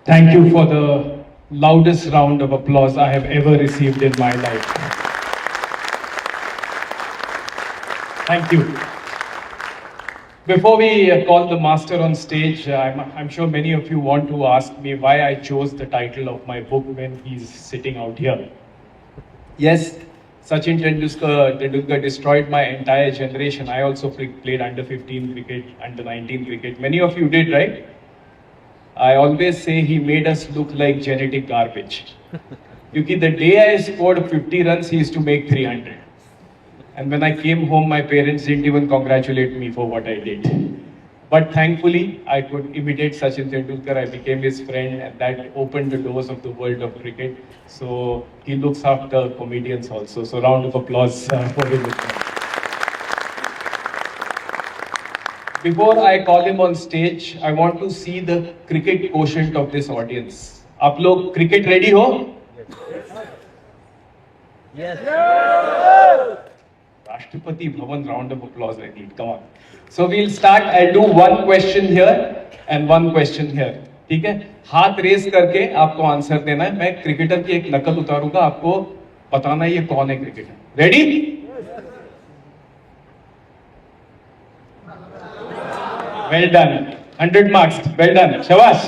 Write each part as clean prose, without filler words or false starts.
Thank you for the loudest round of applause I have ever received in my life. Thank you. Before we call the master on stage, I'm sure many of you want to ask me why I chose the title of my book when he's sitting out here. Yes, Sachin Tendulkar destroyed my entire generation. I also played under 15 cricket, under 19 cricket. Many of you did, right? I always say he made us look like genetic garbage. Because the day I scored 50 runs, he used to make 300. And when I came home, my parents didn't even congratulate me for what I did. But thankfully, I could imitate Sachin Tendulkar. I became his friend, and that opened the doors of the world of cricket. So he looks after comedians also. So round of applause for him. Before I call him on stage, I want to see the cricket quotient of this audience. आप लोग cricket ready हो? Yes. Rashtrapati Bhavan round of applause I need. Come on. So we'll start. I'll do one question here and one question here. ठीक है? हाथ race करके आपको answer देना है. मैं क्रिकेटर की एक नकल उतारूंगा. आपको बताना है ये कौन है cricketer. Ready? Well done. 100 marks. Well done. Shabash.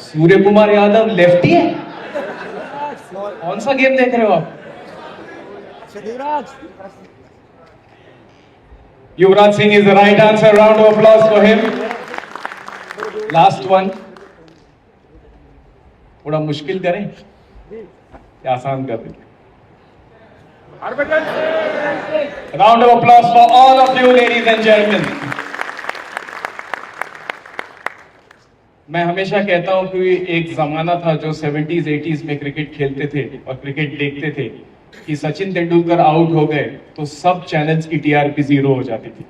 Surya Kumar Yadav lefty है. कौन सा गेम देख रहे हो आप? Yuvraj Singh is the right answer. Round of applause for him. Last one. थोड़ा मुश्किल करें या आसान कर दें? Round of applause for all of you, ladies and gentlemen. मैं हमेशा कहता हूं कि एक जमाना था जो 70s 80s में क्रिकेट खेलते थे और क्रिकेट देखते थे कि सचिन तेंदुलकर आउट हो गए तो सब चैनल्स की टीआरपी 0 हो जाती थी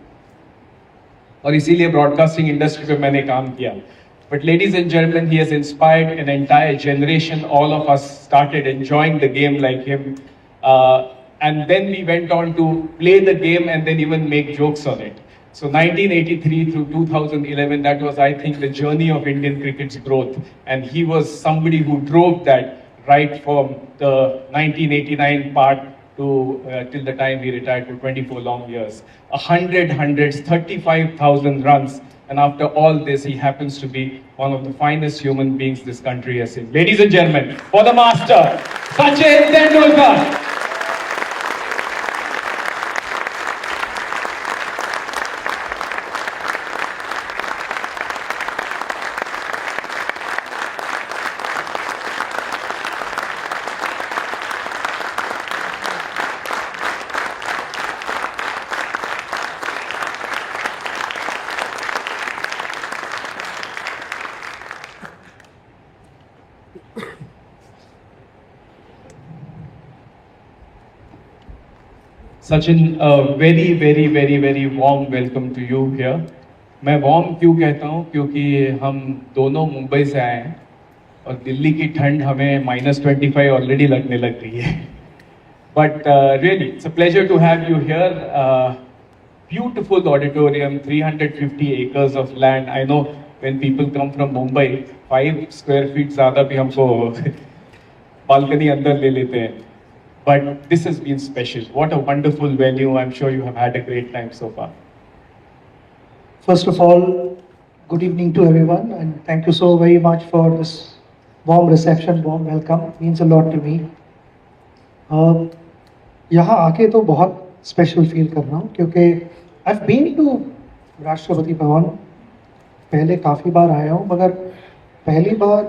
और इसीलिए ब्रॉडकास्टिंग इंडस्ट्री पे मैंने काम किया. But ladies and gentlemen, he has inspired an entire generation. All of us started enjoying the game like him. And then we went on to play the game and then even make jokes on it. So 1983 through 2011, that was, I think, the journey of Indian cricket's growth. And he was somebody who drove that right from the 1989 part to till the time he retired for 24 long years. 100 hundreds, 35,000 runs. And after all this, he happens to be one of the finest human beings this country has seen. Ladies and gentlemen, for the master, Sachin Tendulkar. Sachin, a very, very, very, very warm welcome to you here. मैं warm क्यों कहता हूँ? क्योंकि हम दोनों मुंबई से आए हैं और दिल्ली की ठंड हमें -25 ऑलरेडी लगने लग गई है. But really, it's a pleasure to have you here. Beautiful auditorium, 350 acres of land. I know when people come from Mumbai, 5 square feet ज़्यादा भी हमको बालकनी अंदर ले लेते हैं. But this has been special. What a wonderful venue. I'm sure you have had a great time so far. First of all, good evening to everyone, and thank you so very much for this warm reception, warm welcome. It means a lot to me. यहाँ आके तो बहुत special feel कर रहा हूँ क्योंकि I've been to Rashtrapati Bhavan पहले काफ़ी बार आया हूँ, मगर पहली बार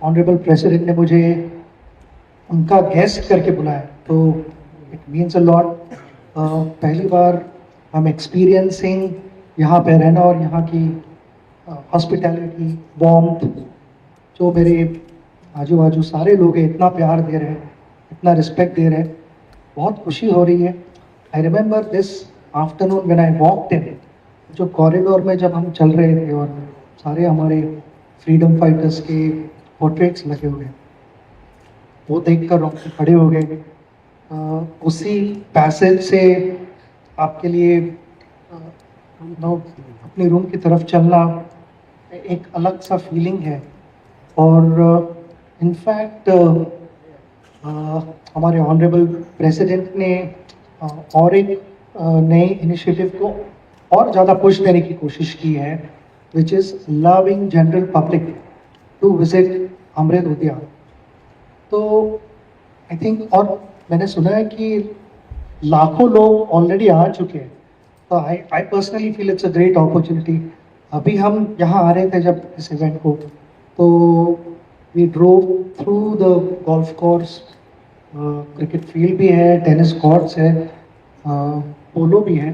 ऑनरेबल प्रेसिडेंट ने मुझे उनका गेस्ट करके बुलाया, तो इट मीन्स अ लॉट. पहली बार हम एक्सपीरियंसिंग यहाँ पे रहना और यहाँ की हॉस्पिटैलिटी, वार्मथ, जो मेरे आजू बाजू सारे लोग हैं इतना प्यार दे रहे हैं, इतना रिस्पेक्ट दे रहे हैं, बहुत खुशी हो रही है. I remember this afternoon when I walked in, जो कॉरिडोर में जब हम चल रहे थे और सारे हमारे फ्रीडम फाइटर्स के पोर्ट्रेट्स लगे हुए, वो देखकर रोंगटे खड़े हो गए. उसी पैसेज से आपके लिए अपने रूम की तरफ चलना एक अलग सा फीलिंग है। और इनफैक्ट हमारे ऑनरेबल प्रेसिडेंट ने और एक नए इनिशिएटिव को और ज़्यादा पुश देने की कोशिश की है, which is allowing general public to visit Amrit Udyan. तो आई थिंक, और मैंने सुना है कि लाखों लोग ऑलरेडी आ चुके हैं। तो I personally feel it's a great opportunity. अभी हम यहाँ आ रहे थे जब इस इवेंट को, तो we drove through the golf course, cricket field भी है, टेनिस कोर्ट्स है, पोलो भी है।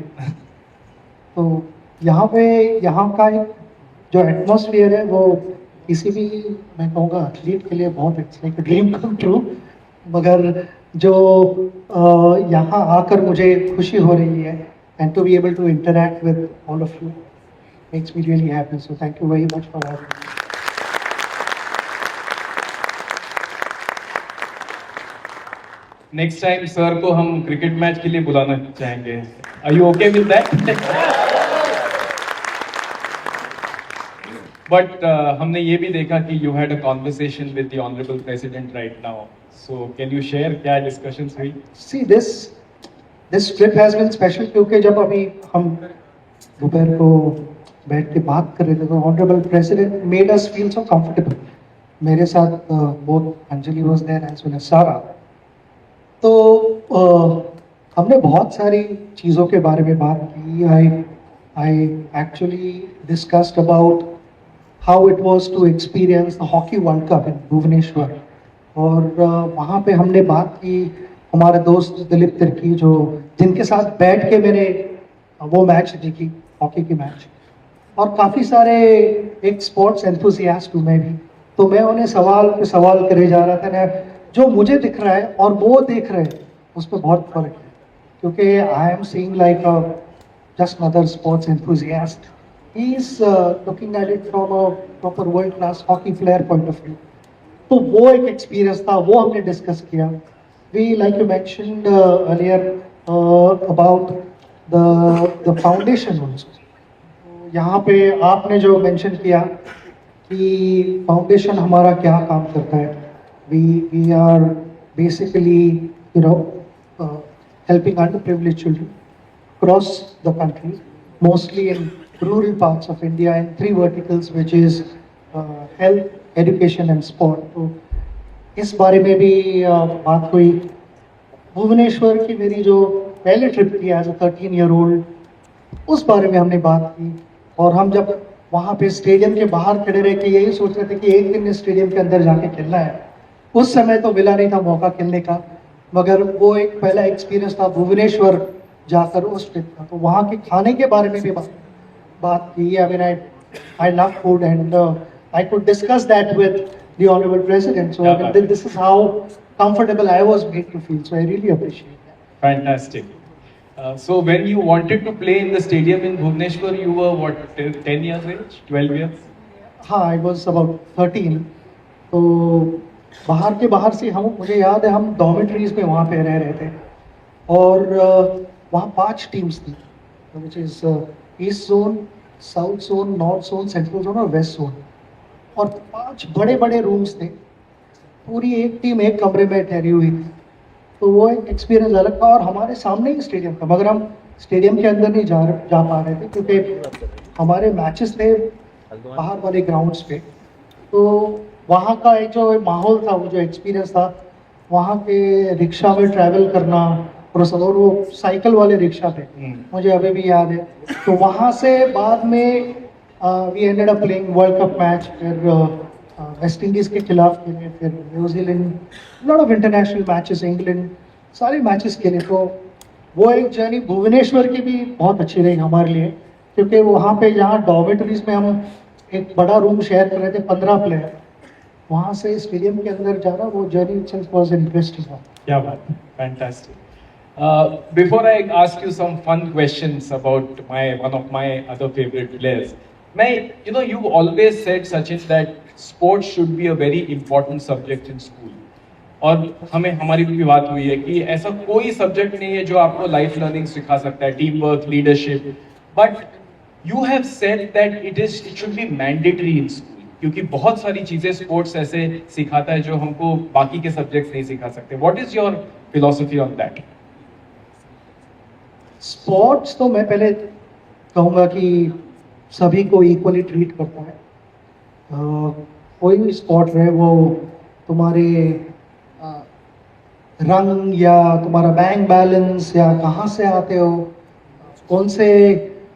तो यहाँ का एक जो एटमॉस्फेयर है वो किसी भी, मैं कहूँगा, एथलीट के लिए बहुत it's like dream come true. मगर जो यहाँ आकर मुझे खुशी हो रही है, and to be able to interact with all of you makes me really happy. So thank you very much for having me. Next time sir को हम क्रिकेट मैच के लिए बुलाना चाहेंगे। Are you okay with that? But हमने ये भी देखा कि you had a conversation with the honourable president right now, so can you share क्या डिस्कशंस हुई? See, this trip has been special क्योंकि जब अभी हम दोपहर को बैठ के बात कर रहे थे तो honourable president made us feel so comfortable. मेरे साथ both Anjali was there as well as Sara. तो हमने बहुत सारी चीज़ों के बारे में बात की। I actually discussed about how it was to experience the hockey world cup in Bhubaneswar. और वहाँ पे हमने बात की हमारे दोस्त दिलीप तिर्की, जो जिनके साथ बैठ के मैंने वो मैच देखी, हॉकी की मैच। और काफ़ी सारे एक स्पोर्ट्स एंथुसियास्ट हूँ मैं भी, तो मैं उन्हें सवाल पे सवाल करे जा रहा था ना। जो मुझे दिख रहा है और वो देख रहे हैं उसमें बहुत फर्क है, क्योंकि I am seeing like just another sports enthusiast, he is looking at it from a proper world class hockey player point of view. तो वो एक एक्सपीरियंस था, वो हमने डिस्कस किया। We like you mentioned earlier about the foundation also. यहाँ पे आपने जो मेंशन किया कि फाउंडेशन हमारा क्या काम करता है, we are basically helping underprivileged children across the country, mostly in rural parts of India, in 3 verticals, which is health, education and sport. तो इस बारे में भी बात हुई। भुवनेश्वर की मेरी जो पहले ट्रिप थी एज अ 13-year-old, उस बारे में हमने बात की। और हम जब वहाँ पे स्टेडियम के बाहर खड़े रह के यही सोच रहे थे कि एक दिन स्टेडियम के अंदर जाके खेलना है। उस समय तो मिला नहीं था मौका खेलने का, मगर वो एक पहला एक्सपीरियंस था भुवनेश्वर जाकर उस ट्रिप का। तो वहाँ के खाने के बारे में भी बात की। I mean I love food and I could discuss that with the honourable president. So this is how comfortable I was made to feel. So I really appreciate that. Fantastic. So when you wanted to play in the stadium in Bhubaneswar, you were what, 10 years age, 12 years? हाँ, I was about 13. तो बाहर से मुझे याद है हम dormitories में वहाँ पे रह रहे थे। और वहाँ 5 टीम्स थी, which is east zone, south zone, north zone, central zone और वेस्ट जोन। और 5 बड़े बड़े रूम्स थे, पूरी एक टीम एक कमरे में ठहरी हुई थी। तो वो एक एक्सपीरियंस अलग था। और हमारे सामने ही स्टेडियम था, मगर हम स्टेडियम के अंदर नहीं जा पा रहे थे क्योंकि हमारे मैचेस थे बाहर वाले ग्राउंड्स पे। तो वहाँ का एक जो माहौल था, वो जो एक्सपीरियंस था, वहाँ के रिक्शा में ट्रैवल करना और वो साइकिल वाले रिक्शा थे, मुझे अभी भी याद है। तो वहाँ से बाद में we ended up playing world cup match, फिर वेस्ट इंडीज़ के खिलाफ खेले, फिर New Zealand, lot of international matches, England, सारे मैचेस खेले। तो वो एक जर्नी भुवनेश्वर की भी बहुत अच्छी रही हमारे लिए, क्योंकि वहाँ पे जहाँ डॉर्मेटरीज में हम एक बड़ा रूम शेयर कर रहे थे, 15 प्लेयर, वहाँ से स्टेडियम के अंदर जाना, वो जर्नी इटसेल्फ वाज इंटरेस्टिंग। क्या बात है, fantastic. Before I ask you some fun questions about one of my other favorite players, you've always said, Sachin, that sports should be a very important subject in school. और हमें हमारी भी बात हुई है कि ऐसा कोई सब्जेक्ट नहीं है जो आपको लाइफ लर्निंग सिखा सकता है, team work, leadership, but you have said that it should be mandatory in school, क्योंकि बहुत सारी चीजें स्पोर्ट्स ऐसे सिखाता है जो हमको बाकी के सब्जेक्ट्स नहीं सिखा सकते. What is your philosophy on that? Sports तो मैं पहले कहूँगा कि सभी को इक्वली ट्रीट करता है. कोई भी स्पोर्ट रहे, वो तुम्हारे रंग या तुम्हारा बैंक बैलेंस या कहाँ से आते हो, कौन से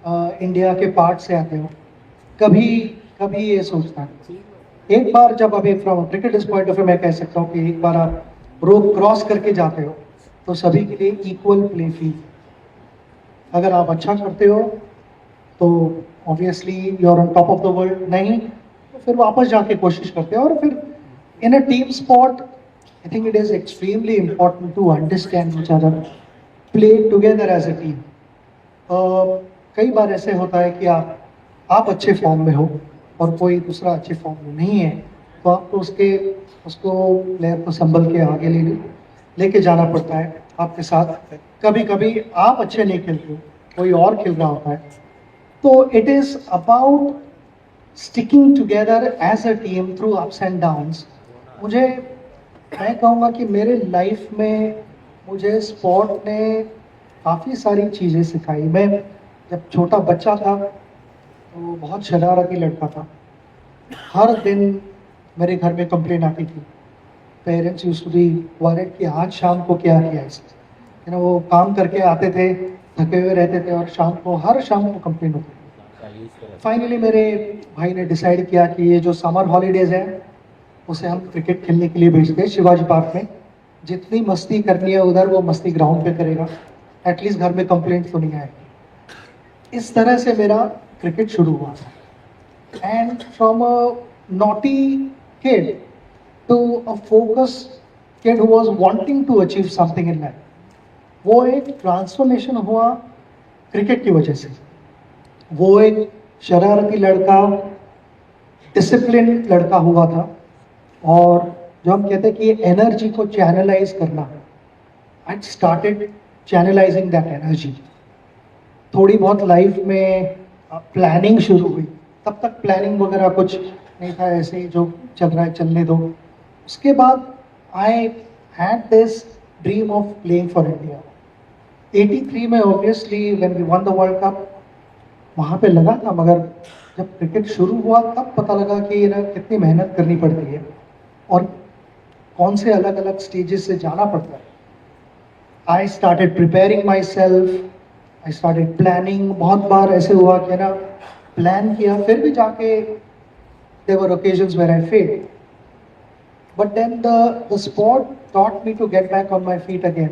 इंडिया के पार्ट से आते हो, कभी कभी ये सोचता है. एक बार जब अभी from cricket point of view मैं कह सकता हूँ कि एक बार आप रोप क्रॉस करके जाते हो तो सभी के लिए इक्वल प्ले फील्ड. अगर आप अच्छा करते हो तो obviously you are on top of the world, नहीं तो फिर वापस जाके कोशिश करते हो. और फिर in a team sport I think it is extremely important to understand each other, play together as a team. कई बार ऐसे होता है कि आप अच्छे फॉर्म में हो और कोई दूसरा अच्छे फॉर्म में नहीं है, तो आपको उसको प्लेयर को संभल के आगे लेके जाना पड़ता है आपके साथ. कभी कभी आप अच्छे नहीं खेलते हो, कोई और खेल रहा होता है. तो it is about sticking together as a team through ups and downs. मैं कहूँगा कि मेरे लाइफ में मुझे स्पोर्ट ने काफ़ी सारी चीज़ें सिखाई. मैं जब छोटा बच्चा था तो बहुत शरारती लड़का था. हर दिन मेरे घर में कंप्लेन आती थी. Parents used to be worried कि आज शाम को क्या किया इसने. वो काम करके आते थे, थके हुए रहते थे और हर शाम को कंप्लेन होती थी. फाइनली मेरे भाई ने डिसाइड किया कि ये जो समर हॉलीडेज है उसे हम क्रिकेट खेलने के लिए भेजते हैं शिवाजी पार्क में. जितनी मस्ती करनी है उधर वो मस्ती ग्राउंड पे करेगा, एटलीस्ट घर में कंप्लेंट तो नहीं आएगी. इस तरह से मेरा क्रिकेट शुरू हुआ था. And from a naughty kid to a focus kid who was wanting to achieve something in life, वो एक ट्रांसफॉर्मेशन हुआ क्रिकेट की वजह से. वो एक शरारती लड़का डिसिप्लिन लड़का हुआ था. और जो हम कहते हैं कि एनर्जी को चैनलाइज करना, I started channelising that energy. थोड़ी बहुत लाइफ में प्लानिंग शुरू हुई. तब तक प्लानिंग वगैरह कुछ नहीं था, ऐसे ही जो चल रहा है चलने दो. उसके बाद I had this dream of playing for India. 83 में obviously when we won the world cup वहाँ पे लगा था, मगर जब क्रिकेट शुरू हुआ तब पता लगा कि ना कितनी मेहनत करनी पड़ती है और कौन से अलग अलग स्टेजेस से जाना पड़ता है. I started preparing my self, I started planning. बहुत बार ऐसे हुआ कि ना प्लान किया, फिर भी जाके there were occasions where I failed. But then the sport taught me to get back on my feet again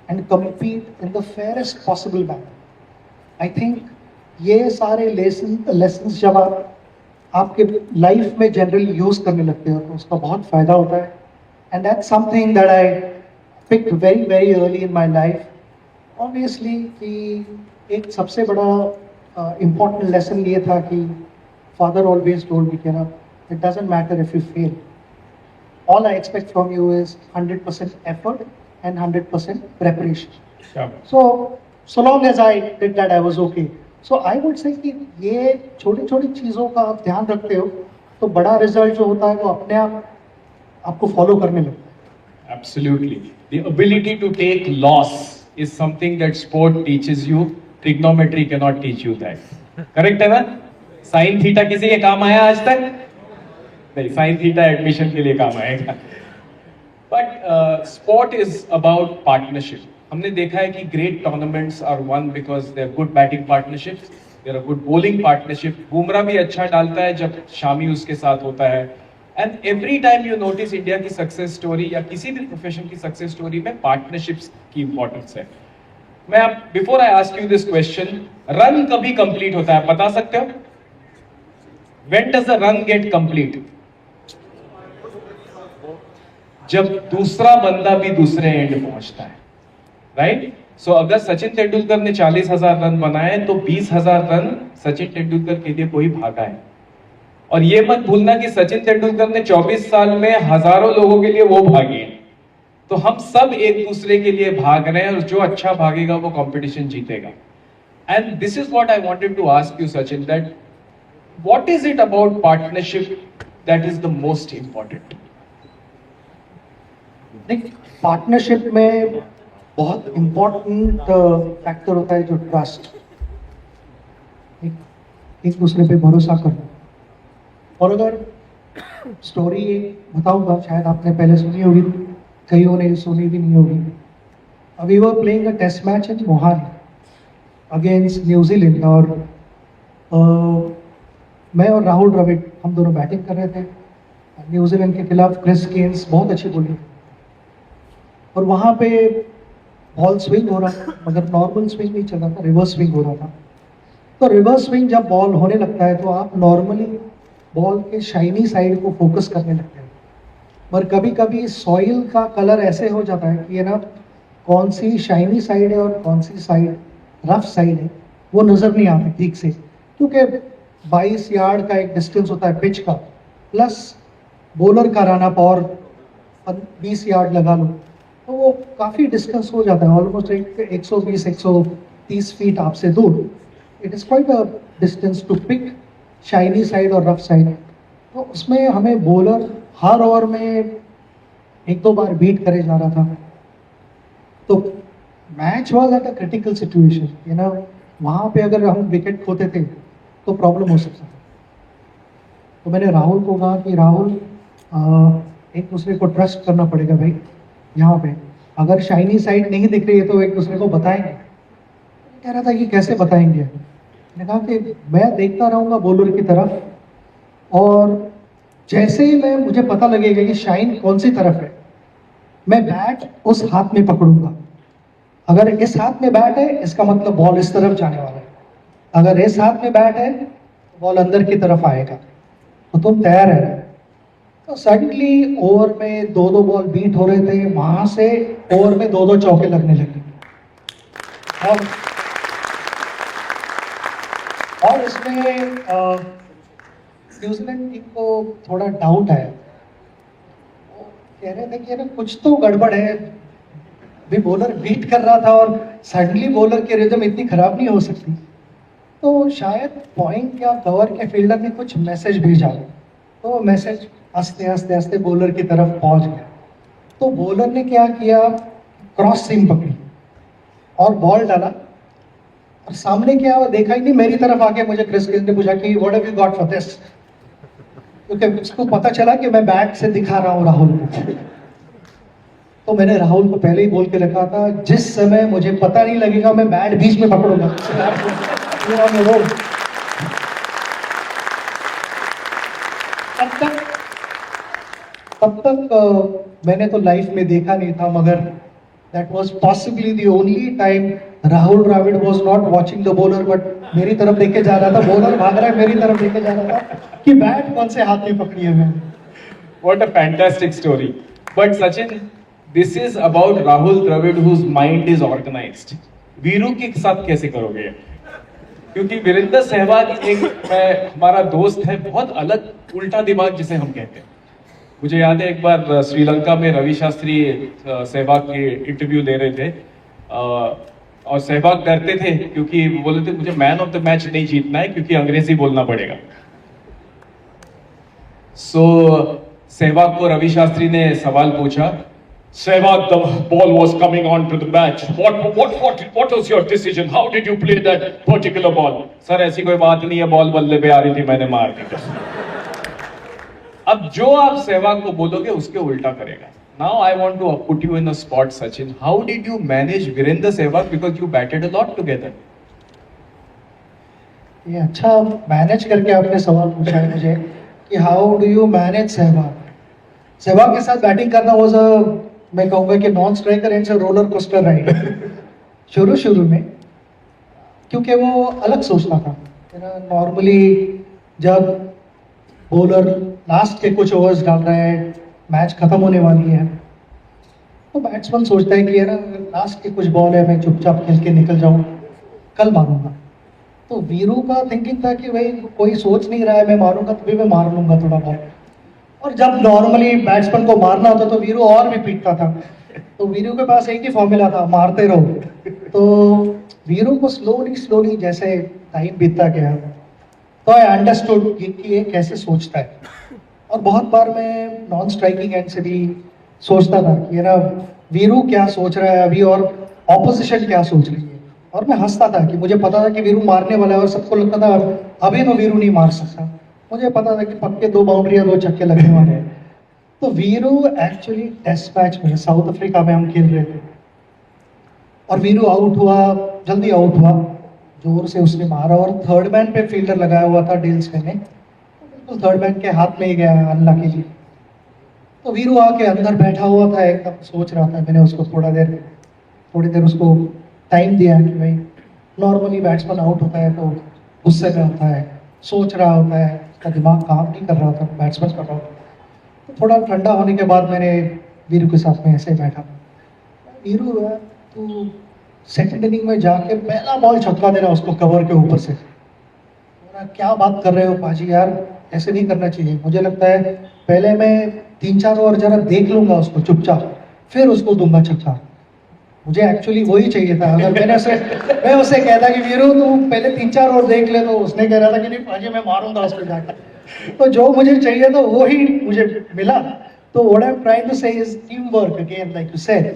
and compete in the fairest possible manner. I think ये सारे lessons जब आप आपके लाइफ में जनरली यूज करने लगते हो तो उसका बहुत फायदा होता है. And that's something that I picked very very early in my life. Obviously कि एक सबसे बड़ा इम्पोर्टेंट लेसन ये था कि फादर ऑलवेज टोल्ड मी कि ना it doesn't matter if you fail, all I expect from you is 100% effort and 100% preparation. Yeah. So long as I did that, I was okay. So I would say कि ये छोटी छोटी चीज़ों का आप ध्यान रखते हो तो बड़ा रिजल्ट जो होता है वो अपने आप आपको फॉलो करने लगता है. Absolutely. The ability to take loss is something that sport teaches you. Trigonometry cannot teach you that. Correct है ना? Sin theta किसी के काम आया आज तक? नहीं, साइन थीटा एडमिशन के लिए काम आएगा. But sport is about partnership. हमने देखा है कि great tournaments are won because they are good batting partnerships, they are good bowling partnership. Bumrah भी अच्छा डालता है जब शामी उसके साथ होता है. And every time you notice India की सक्सेस स्टोरी या किसी भी प्रोफेशन की सक्सेस स्टोरी में पार्टनरशिप्स की इंपॉर्टेंस है. मैं आप before I ask you this question, run कभी कंप्लीट होता है बता सकते हो? When does the run get complete? जब दूसरा बंदा भी दूसरे एंड पहुंचता है, राइट? सो अगर सचिन तेंदुलकर ने 40,000 रन बनाए तो 20,000 रन सचिन तेंदुलकर के लिए कोई भागा है. और ये मत भूलना कि सचिन तेंदुलकर ने 24 साल में हजारों लोगों के लिए वो भागे. तो हम सब एक दूसरे के लिए भाग रहे हैं और जो अच्छा भागेगा वो कंपटीशन जीतेगा. And this is what I wanted to ask you, Sachin, that what is it about partnership that is the most important? देख, पार्टनरशिप में बहुत इम्पोर्टेंट फैक्टर होता है जो ट्रस्ट, एक दूसरे पे भरोसा करना. और अगर स्टोरी बताऊंगा, शायद आपने पहले सुनी होगी, कईयों ने सुनी भी नहीं होगी. We were playing a test match in Mohali against New Zealand, और मैं और राहुल द्रविड़ हम दोनों बैटिंग कर रहे थे. न्यूजीलैंड के खिलाफ क्रिस गेल्स बहुत अच्छी बॉलिंग, और वहाँ पे बॉल स्विंग हो रहा था, मगर नॉर्मल स्विंग नहीं चल रहा था, रिवर्स स्विंग हो रहा था. तो रिवर्स स्विंग जब बॉल होने लगता है तो आप नॉर्मली बॉल के शाइनी साइड को फोकस करने लगते हैं, पर कभी कभी सॉइल का कलर ऐसे हो जाता है कि ये ना कौन सी शाइनी साइड है और कौन सी साइड रफ साइड है वो नज़र नहीं आती ठीक से, क्योंकि 22 यार्ड का एक डिस्टेंस होता है पिच का, प्लस बॉलर का रन अप और 20 यार्ड लगा लो, तो वो काफ़ी डिस्टेंस हो जाता है, ऑलमोस्ट 120-130 फीट आपसे दूर. It is quite a distance to pick shiny side और रफ साइड. तो उसमें हमें बॉलर हर ओवर में 1-2 बार बीट करे जा रहा था. तो match was at a critical situation, you know, वहाँ पे अगर हम विकेट खोते थे तो प्रॉब्लम हो सकता था. तो मैंने राहुल को कहा कि राहुल, एक दूसरे को ट्रस्ट करना पड़ेगा भाई. यहाँ पे अगर शाइनी साइड नहीं दिख रही है तो एक दूसरे को बताएंगे. कह रहा था कि कैसे बताएंगे. मैंने कहा कि मैं देखता रहूँगा बॉलर की तरफ, और जैसे ही मुझे पता लगेगा कि शाइन कौन सी तरफ है, मैं बैट उस हाथ में पकड़ूंगा. अगर इस हाथ में बैट है इसका मतलब बॉल इस तरफ जाने वाला है, अगर इस हाथ में बैट है तो बॉल अंदर की तरफ आएगा, तो तुम तैयार है. तो सडनली ओवर में 2-2 बॉल बीट हो रहे थे, वहां से ओवर में 2-2 चौके लगने लगे. और इसमें न्यूजीलैंड टीम को थोड़ा डाउट आया. वो कह रहे थे कि ना कुछ तो गड़बड़ है, भी बॉलर बीट कर रहा था और सडनली बॉलर की रिदम इतनी खराब नहीं हो सकती. तो शायद पॉइंट या कवर के फील्डर ने कुछ मैसेज भेजा, तो मैसेज आस्ते आस्ते आस्ते बॉलर की तरफ पहुंच गया. तो बॉलर ने क्या किया, क्रॉस सीम पकड़ी और बॉल डाला, और सामने क्या हुआ देखा ही नहीं, मेरी तरफ आके मुझे क्रिस गेल ने पूछा कि what have you got for this, क्योंकि उसको पता चला कि मैं बैट से दिखा रहा हूँ राहुल को. तो मैंने राहुल को पहले ही बोल के रखा था, जिस समय मुझे पता नहीं लगेगा मैं बैट बीच में पकड़ूंगा. तब तक मैंने तो लाइफ में देखा नहीं था, मगर that was possibly the only time Rahul Dravid was not watching the bowler, but मेरी तरफ देखे जा रहा था, बॉलर भाग रहा है मेरी तरफ देखे जा रहा था कि बैट कौन से हाथ में पकड़ी है मैंने. What a fantastic story. But Sachin, this is about Rahul Dravid whose mind is organized. Veeru के साथ कैसे करोगे? क्योंकि वीरेंद्र सहवाग हमारा दोस्त है, बहुत अलग उल्टा दिमाग जिसे हम कहते हैं. मुझे याद है एक बार श्रीलंका में रवि शास्त्री सहवाग के इंटरव्यू दे रहे थे, और सहवाग डरते थे क्योंकि बोले थे मुझे मैन ऑफ द मैच नहीं जीतना है क्योंकि अंग्रेजी बोलना पड़ेगा. सो सहवाग को रवि शास्त्री ने सवाल पूछा, Sehwag, the ball was coming on to the match. What was your decision? How did you play that particular ball? Sir ऐसी कोई बात नहीं है, बॉल बल्ले पे आ रही थी, मैंने मार दी. अब जो आप सहवाग को बोलोगे उसके उल्टा करेगा. Now I want to put you in a spot, Sachin. How did you manage Virendra Sehwag because you batted a lot together? ये अच्छा मैनेज करके आपने सवाल पूछा है मुझे कि how do you manage Sehwag. Sehwag के साथ बैटिंग करना वाज मैं कहूँगा कि नॉन स्ट्राइकर एंड से रोलर कोस्टर राइड. शुरू में क्योंकि वो अलग सोचता था. नॉर्मली जब बॉलर लास्ट के कुछ ओवर्स डाल रहा है, मैच खत्म होने वाली है, तो बैट्समैन सोचता है कि ये ना लास्ट के कुछ बॉल है, मैं चुपचाप खेल के निकल जाऊँ, कल मारूंगा. तो वीरू का थिंकिंग था कि भाई कोई सोच नहीं रहा है, मैं मारूंगा तो भी मैं मार लूंगा थोड़ा बहुत. और जब नॉर्मली बैट्समैन को मारना होता तो वीरू और भी पीटता था तो वीरू के पास एक ही फॉर्मूला था, मारते रहो। तो वीरू को स्लोली स्लोली जैसे टाइम बीतता गया, तो आई अंडरस्टूड कि ये कैसे सोचता है। और बहुत बार मैं नॉन स्ट्राइकिंग एंड से भी सोचता था कि ना वीरू क्या सोच रहा है अभी और ऑपोजिशन क्या सोच रही है। और मैं हंसता था कि मुझे पता था कि वीरू मारने वाला है और सबको लगता था अभी तो वीरू नहीं मार सकता। मुझे पता था कि पक्के 2 बाउंड्रियां 2 छक्के लगने वाले हैं। तो वीरू एक्चुअली टेस्ट मैच में साउथ अफ्रीका में हम खेल रहे थे और वीरू आउट हुआ, जल्दी आउट हुआ, जोर से उसने मारा और थर्ड मैन पे फील्डर लगाया हुआ था डेल्स ने, तो बिल्कुल थर्ड मैन के हाथ में ही गया अल्लाह के लिए। तो वीरू आके अंदर बैठा हुआ था, एकदम सोच रहा था। मैंने उसको थोड़ी देर उसको टाइम दिया कि भाई नॉर्मली बैट्समैन आउट होता है तो गुस्से में होता है, सोच रहा होता है, उसका दिमाग काम नहीं कर रहा था, बैट्समैन कर रहा होता। तो थोड़ा ठंडा होने के बाद मैंने वीरू के साथ में ऐसे बैठा, वीरू यार तू सेकंड इनिंग में जाके पहला बॉल छक्का देना उसको कवर के ऊपर से। बोला, क्या बात कर रहे हो पाजी यार, ऐसे नहीं करना चाहिए। मुझे लगता है पहले मैं 3-4 ओवर जरा देख लूंगा उसको चुपचाप, फिर उसको दूंगा छक्का। मुझे एक्चुअली वही चाहिए था। अगर मैं उसे कहता कि वीरू तू पहले 3-4 ओवर देख ले, तो उसने कह रहा था कि नहीं पाजी मैं मारूंगा उसको जाकर। तो जो मुझे चाहिए था वो ही मुझे मिला। तो what I am trying to say is team work again, like you said,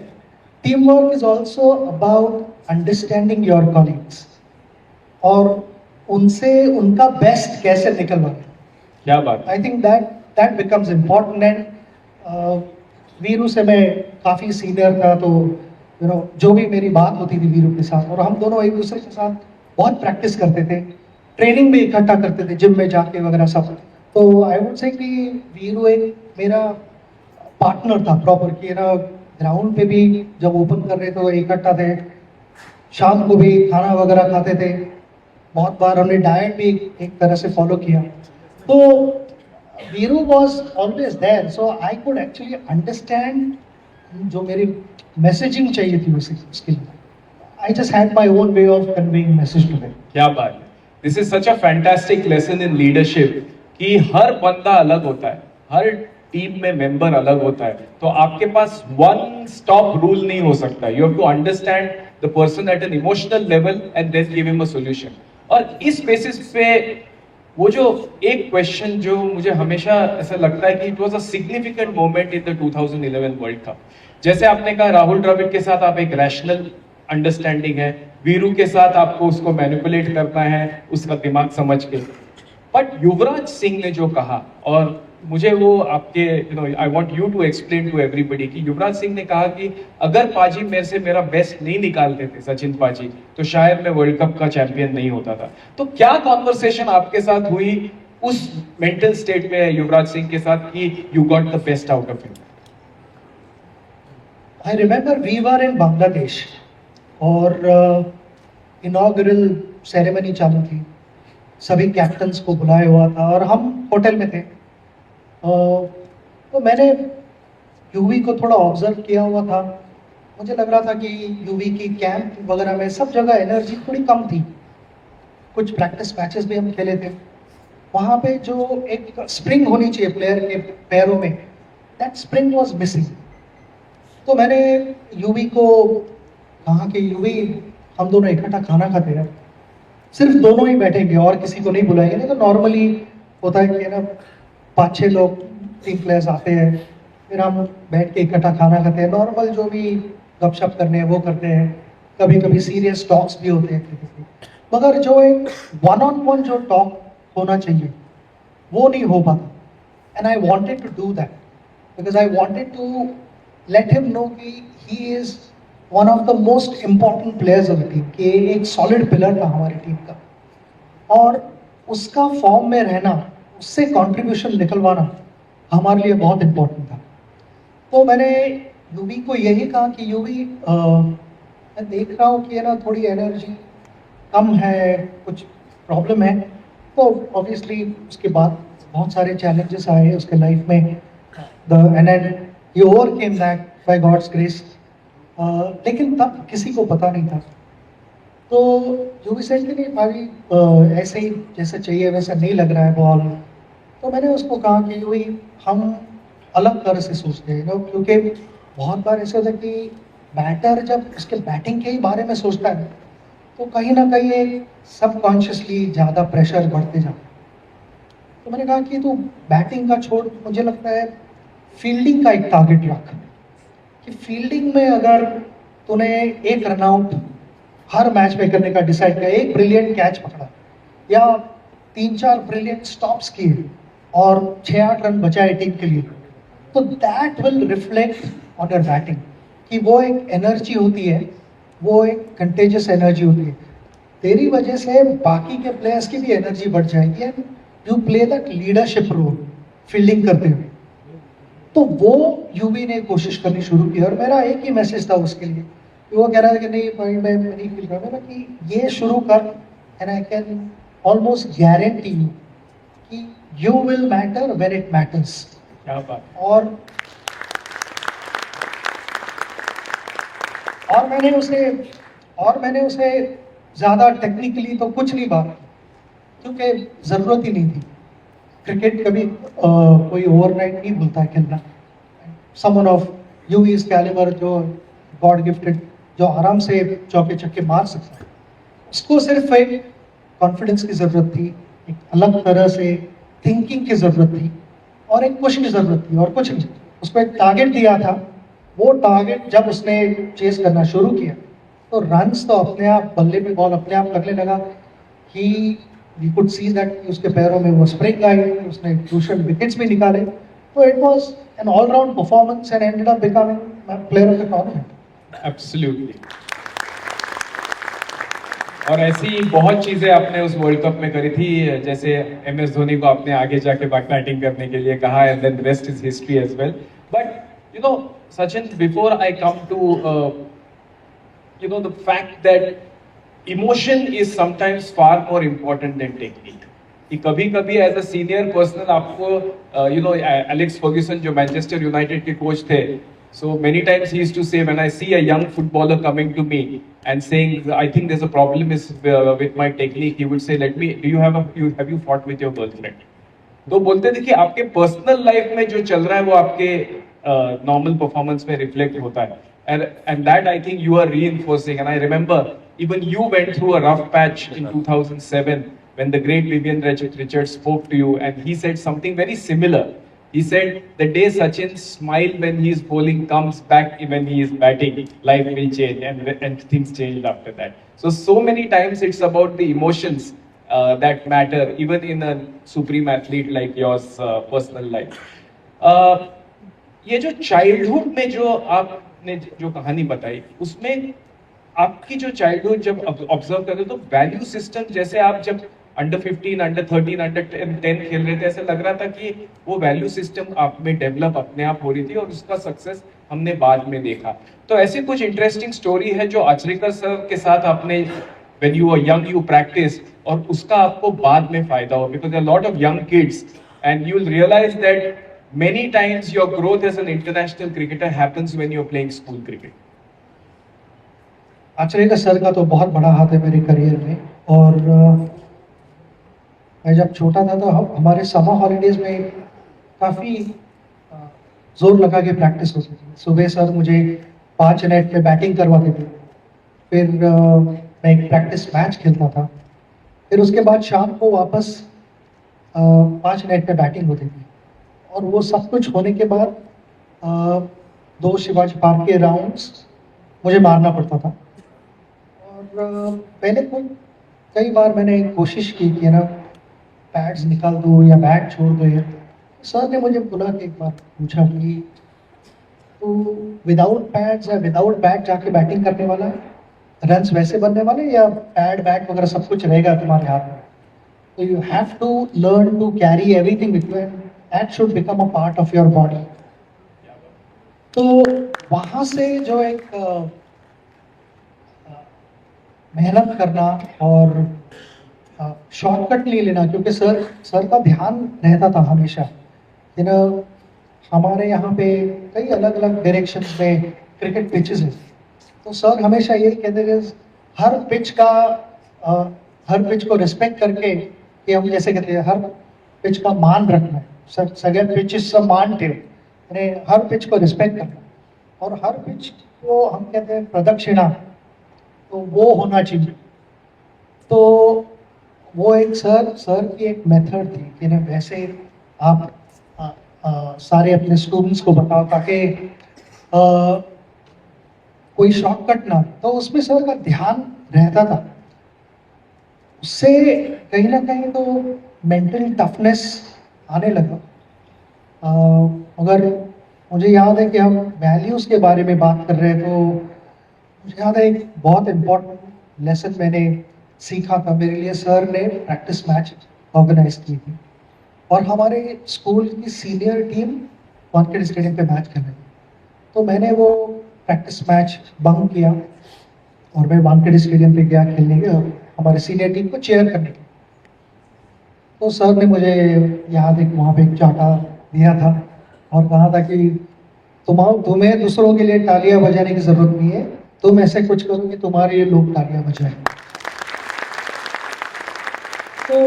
team work is also about understanding your colleagues और उनसे उनका बेस्ट कैसे निकलवाना। क्या बात। I think that becomes important. And Viru से मैं काफ़ी सीनियर था, तो जो भी मेरी बात होती थी वीरू के साथ, और हम दोनों एक दूसरे के साथ बहुत प्रैक्टिस करते थे, ट्रेनिंग भी इकट्ठा करते थे जिम में जाके वगैरह सब। तो आई वुड से कि वीरू एक मेरा पार्टनर था प्रॉपर, कि ग्राउंड पे भी जब ओपन कर रहे तो इकट्ठा थे, शाम को भी खाना वगैरह खाते थे, बहुत बार हमने डाइट भी एक तरह से फॉलो किया। तो Veeru was always there, so I could actually understand जो मेरी मैसेजिंग चाहिए थी उसे उसके लिए। I just had my own way of conveying message to them. क्या बात है। This is such a fantastic lesson in leadership कि हर बंदा अलग होता है, हर टीम में मेंबर अलग होता है। तो आपके पास वन स्टॉप रूल नहीं हो सकता। You have to understand the person at an emotional level and then give him a solution. और इस बेसिस पे वो जो एक क्वेश्चन जो मुझे हमेशा ऐसा लगता है कि it was a significant moment in the 2011 world cup. जैसे आपने कहा राहुल द्रविड़ के साथ आप एक रैशनल अंडरस्टैंडिंग है, वीरू के साथ आपको उसको मैनिपुलेट करना है उसका दिमाग समझ के। बट युवराज सिंह ने जो कहा, और मुझे वो आपके I want you to explain to everybody कि युवराज सिंह ने कहा कि अगर पाजी मेरे से मेरा बेस्ट नहीं निकालते थे सचिन पाजी, तो शायद मैं वर्ल्ड कप का चैंपियन नहीं होता था। तो क्या कॉन्वर्सेशन आपके साथ हुई उस मेंटल स्टेट में युवराज सिंह के साथ कि you got the best out of him? I remember we were in Bangladesh और इनॉग्रल सेरेमनी चालू थी, सभी कैप्टन्स को बुलाया हुआ था और हम होटल में थे। तो मैंने यूवी को थोड़ा ऑब्जर्व किया हुआ था। मुझे लग रहा था कि यूवी की कैंप वगैरह में सब जगह एनर्जी थोड़ी कम थी। कुछ प्रैक्टिस मैचेस भी हम खेले थे, वहाँ पे जो एक स्प्रिंग होनी चाहिए प्लेयर के पैरों में, दैट स्प्रिंग वाज मिसिंग। तो मैंने यूवी को कहा कि यूवी हम दोनों इकट्ठा खाना खाते हैं, सिर्फ दोनों ही बैठेंगे और किसी को नहीं बुलाएंगे। नहीं तो नॉर्मली होता है कि 5-6 लोग टीम प्लेयर्स आते हैं, फिर हम बैठ के इकट्ठा खाना खाते हैं, नॉर्मल जो भी गपशप करने हैं वो करते हैं, कभी कभी सीरियस टॉक्स भी होते हैं। मगर जो एक वन ऑन वन जो टॉक होना चाहिए वो नहीं हो पाता। And I wanted to do that because I wanted to let him know कि he is one of the most important players of the team, कि एक सॉलिड पिलर था हमारी टीम का, और उसका फॉर्म में रहना, उससे कंट्रीब्यूशन निकलवाना हमारे लिए बहुत इम्पोर्टेंट था। तो मैंने यूवी को यही कहा कि यूवी मैं देख रहा हूँ कि थोड़ी एनर्जी कम है, कुछ प्रॉब्लम है। तो ऑब्वियसली उसके बाद बहुत सारे चैलेंजेस आए उसके लाइफ में, and he overcame that by God's grace. लेकिन तब किसी को पता नहीं था। तो जो भी सेड नहीं भाई ऐसे ही जैसा चाहिए वैसा नहीं लग रहा है बॉल। तो मैंने उसको कहा कि वही हम अलग तरह से सोचते हैं क्योंकि बहुत बार ऐसा होता है कि बैटर जब उसके बैटिंग के ही बारे में सोचता है तो कहीं ना कहीं एक सबकॉन्शियसली ज़्यादा प्रेशर बढ़ते जाता है। तो मैंने कहा कि तू बैटिंग का छोड़, मुझे लगता है फील्डिंग का एक टारगेट रख, कि फील्डिंग में अगर तूने एक रन आउट हर मैच में करने का डिसाइड किया, एक ब्रिलियंट कैच पकड़ा या 3-4 ब्रिलियंट स्टॉप्स किए और 6-8 रन बचाए टीम के लिए, तो that will reflect on your batting, कि वो एक एनर्जी होती है, वो एक कंटेजियस एनर्जी होती है। तेरी वजह से बाकी के प्लेयर्स की भी एनर्जी बढ़ जाएगी and you play that leadership role fielding करते हुए। तो वो यूवी ने कोशिश करनी शुरू की और मेरा एक ही मैसेज था उसके लिए कि वो कह रहा था कि नहीं भाई मैं नहीं फील कर रहा, कि ये शुरू कर and I can almost guarantee you कि you will matter when it matters. क्या बात। और मैंने उसे ज़्यादा टेक्निकली तो कुछ नहीं बात की, क्योंकि ज़रूरत ही नहीं थी। क्रिकेट कभी कोई ओवरनाइट नहीं भूलता है खेलना। समवन ऑफ यूवीज कैलिबर, जो गॉड गिफ्टेड, जो आराम से चौके छक्के मार सकता है, उसको सिर्फ एक कॉन्फिडेंस की ज़रूरत थी, एक अलग तरह से थिंकिंग की ज़रूरत थी और एक पुश की ज़रूरत थी और कुछ नहीं। उसको एक टारगेट दिया था, वो टारगेट जब उसने चेस करना शुरू किया तो रन्स तो अपने आप, बल्ले पे बॉल अपने आप लगने लगा। ही वी कुड सी दैट उसके पैरों में वो स्प्रिंग आई, उसने क्रूशियल विकेट्स भी निकाले। तो it was an all round performance and ended up becoming player of the tournament. Absolutely. और ऐसी बहुत चीजें आपने उस वर्ल्ड कप में करी थी, जैसे MS धोनी को आपने आगे जाके बैटिंग करने के लिए कहा, and then rest is history as well. But you know Sachin, before I come to the fact that emotion is sometimes far more important than technique. कि कभी कभी एज अ सीनियर पर्सनल आपको Alex Ferguson जो Manchester United के coach थे, so many times he used to say, when I see a young footballer coming to me and saying I think there's a problem with my technique, he would say, have you fought with your girlfriend? तो बोलते थे कि आपके personal life में जो चल रहा है वो आपके नॉर्मल परफॉर्मेंस में रिफ्लेक्ट होता है, and that I think you are reinforcing. And I remember even you went through a rough patch in 2007 when the great Vivian Richards spoke to you, and he said something very similar. He said the day Sachin's smile when he is bowling comes back when he is batting, life will change, and things changed after that. So many times it's about the emotions that matter, even in a supreme athlete like yours personal life. ये जो childhood में जो आपने जो कहानी बताई, उसमें आपकी जो चाइल्डहुड जब ऑब्जर्व करते हो तो वैल्यू सिस्टम, जैसे आप जब अंडर 15, अंडर 13, अंडर 10 खेल रहे थे, ऐसे लग रहा था कि वो वैल्यू सिस्टम आप में डेवलप अपने आप हो रही थी और उसका सक्सेस हमने बाद में देखा। तो ऐसे कुछ इंटरेस्टिंग स्टोरी है जो आचरेकर सर के साथ आपने when you were young you practice और उसका आपको बाद में फायदा हो, because there are a lot of young kids and you will realize that many times your growth as an international cricketer happens when you're playing school cricket. Achrekar sir का तो बहुत बड़ा हाथ है मेरे करियर में। और मैं जब छोटा था तो हमारे समर हॉलीडेज में काफ़ी जोर लगा के प्रैक्टिस होती थी। सुबह सर मुझे 5 नेट पे बैटिंग करवाते थे, फिर मैं एक प्रैक्टिस मैच खेलता था, फिर उसके बाद शाम को वापस 5 नेट पे बैटिंग होती थी। और वो सब कुछ होने के बाद 2 शिवाजी पार्क के राउंड्स मुझे मारना पड़ता था। और पहले कई बार मैंने कोशिश की कि ना पैड्स निकाल दो या बैट छोड़ दो। या सर ने मुझे बुला के एक बार पूछा कि तो विदाउट पैड्स या विदाउट बैट जाके बैटिंग करने वाला है, रन्स वैसे बनने वाले, या पैड बैट वगैरह सब कुछ रहेगा तुम्हारे हाथ में? तो you have to learn to carry everything with you and that should become a part of your body. तो वहाँ से जो एक मेहनत करना और शॉर्टकट नहीं लेना, क्योंकि सर का ध्यान रहता था हमेशा कि ना हमारे यहाँ पे कई अलग अलग डायरेक्शंस में क्रिकेट पिचेस हैं। तो सर हमेशा यही कहते थे हर पिच को रिस्पेक्ट करके, कि हम जैसे कहते हैं हर पिच का मान रखना है, सगळ्या पिचेसचा मान ठेव, यानी हर पिच को रिस्पेक्ट करना और हर पिच को हम कहते हैं प्रदक्षिणा, तो वो होना चाहिए। तो वो एक सर की एक मेथड थी कि ना वैसे आप सारे अपने स्टूडेंट्स को बताओ ताकि कोई शॉर्टकट ना, तो उसमें सर का ध्यान रहता था। उससे कहीं ना कहीं तो मेंटल टफनेस आने लगा। मगर मुझे याद है कि हम वैल्यूज़ के बारे में बात कर रहे हैं, तो मुझे याद है एक बहुत इम्पोर्टेंट लेसन मैंने सीखा था। मेरे लिए सर ने प्रैक्टिस मैच ऑर्गेनाइज की थी और हमारे स्कूल की सीनियर टीम वानखेड़े स्टेडियम पे मैच खेल रही थी। तो मैंने वो प्रैक्टिस मैच बंक किया और मैं वानखेड़े स्टेडियम पे गया खेलने के, और हमारे सीनियर टीम को चेयर करने के। तो सर ने मुझे याद है कि वहाँ पे एक चाटा दिया था और कहा था कि तुम्हें दूसरों के लिए तालियां बजाने की जरूरत नहीं है, तुम ऐसे कुछ करो कि तुम्हारे लिए लोग तालियां बजाएं। तो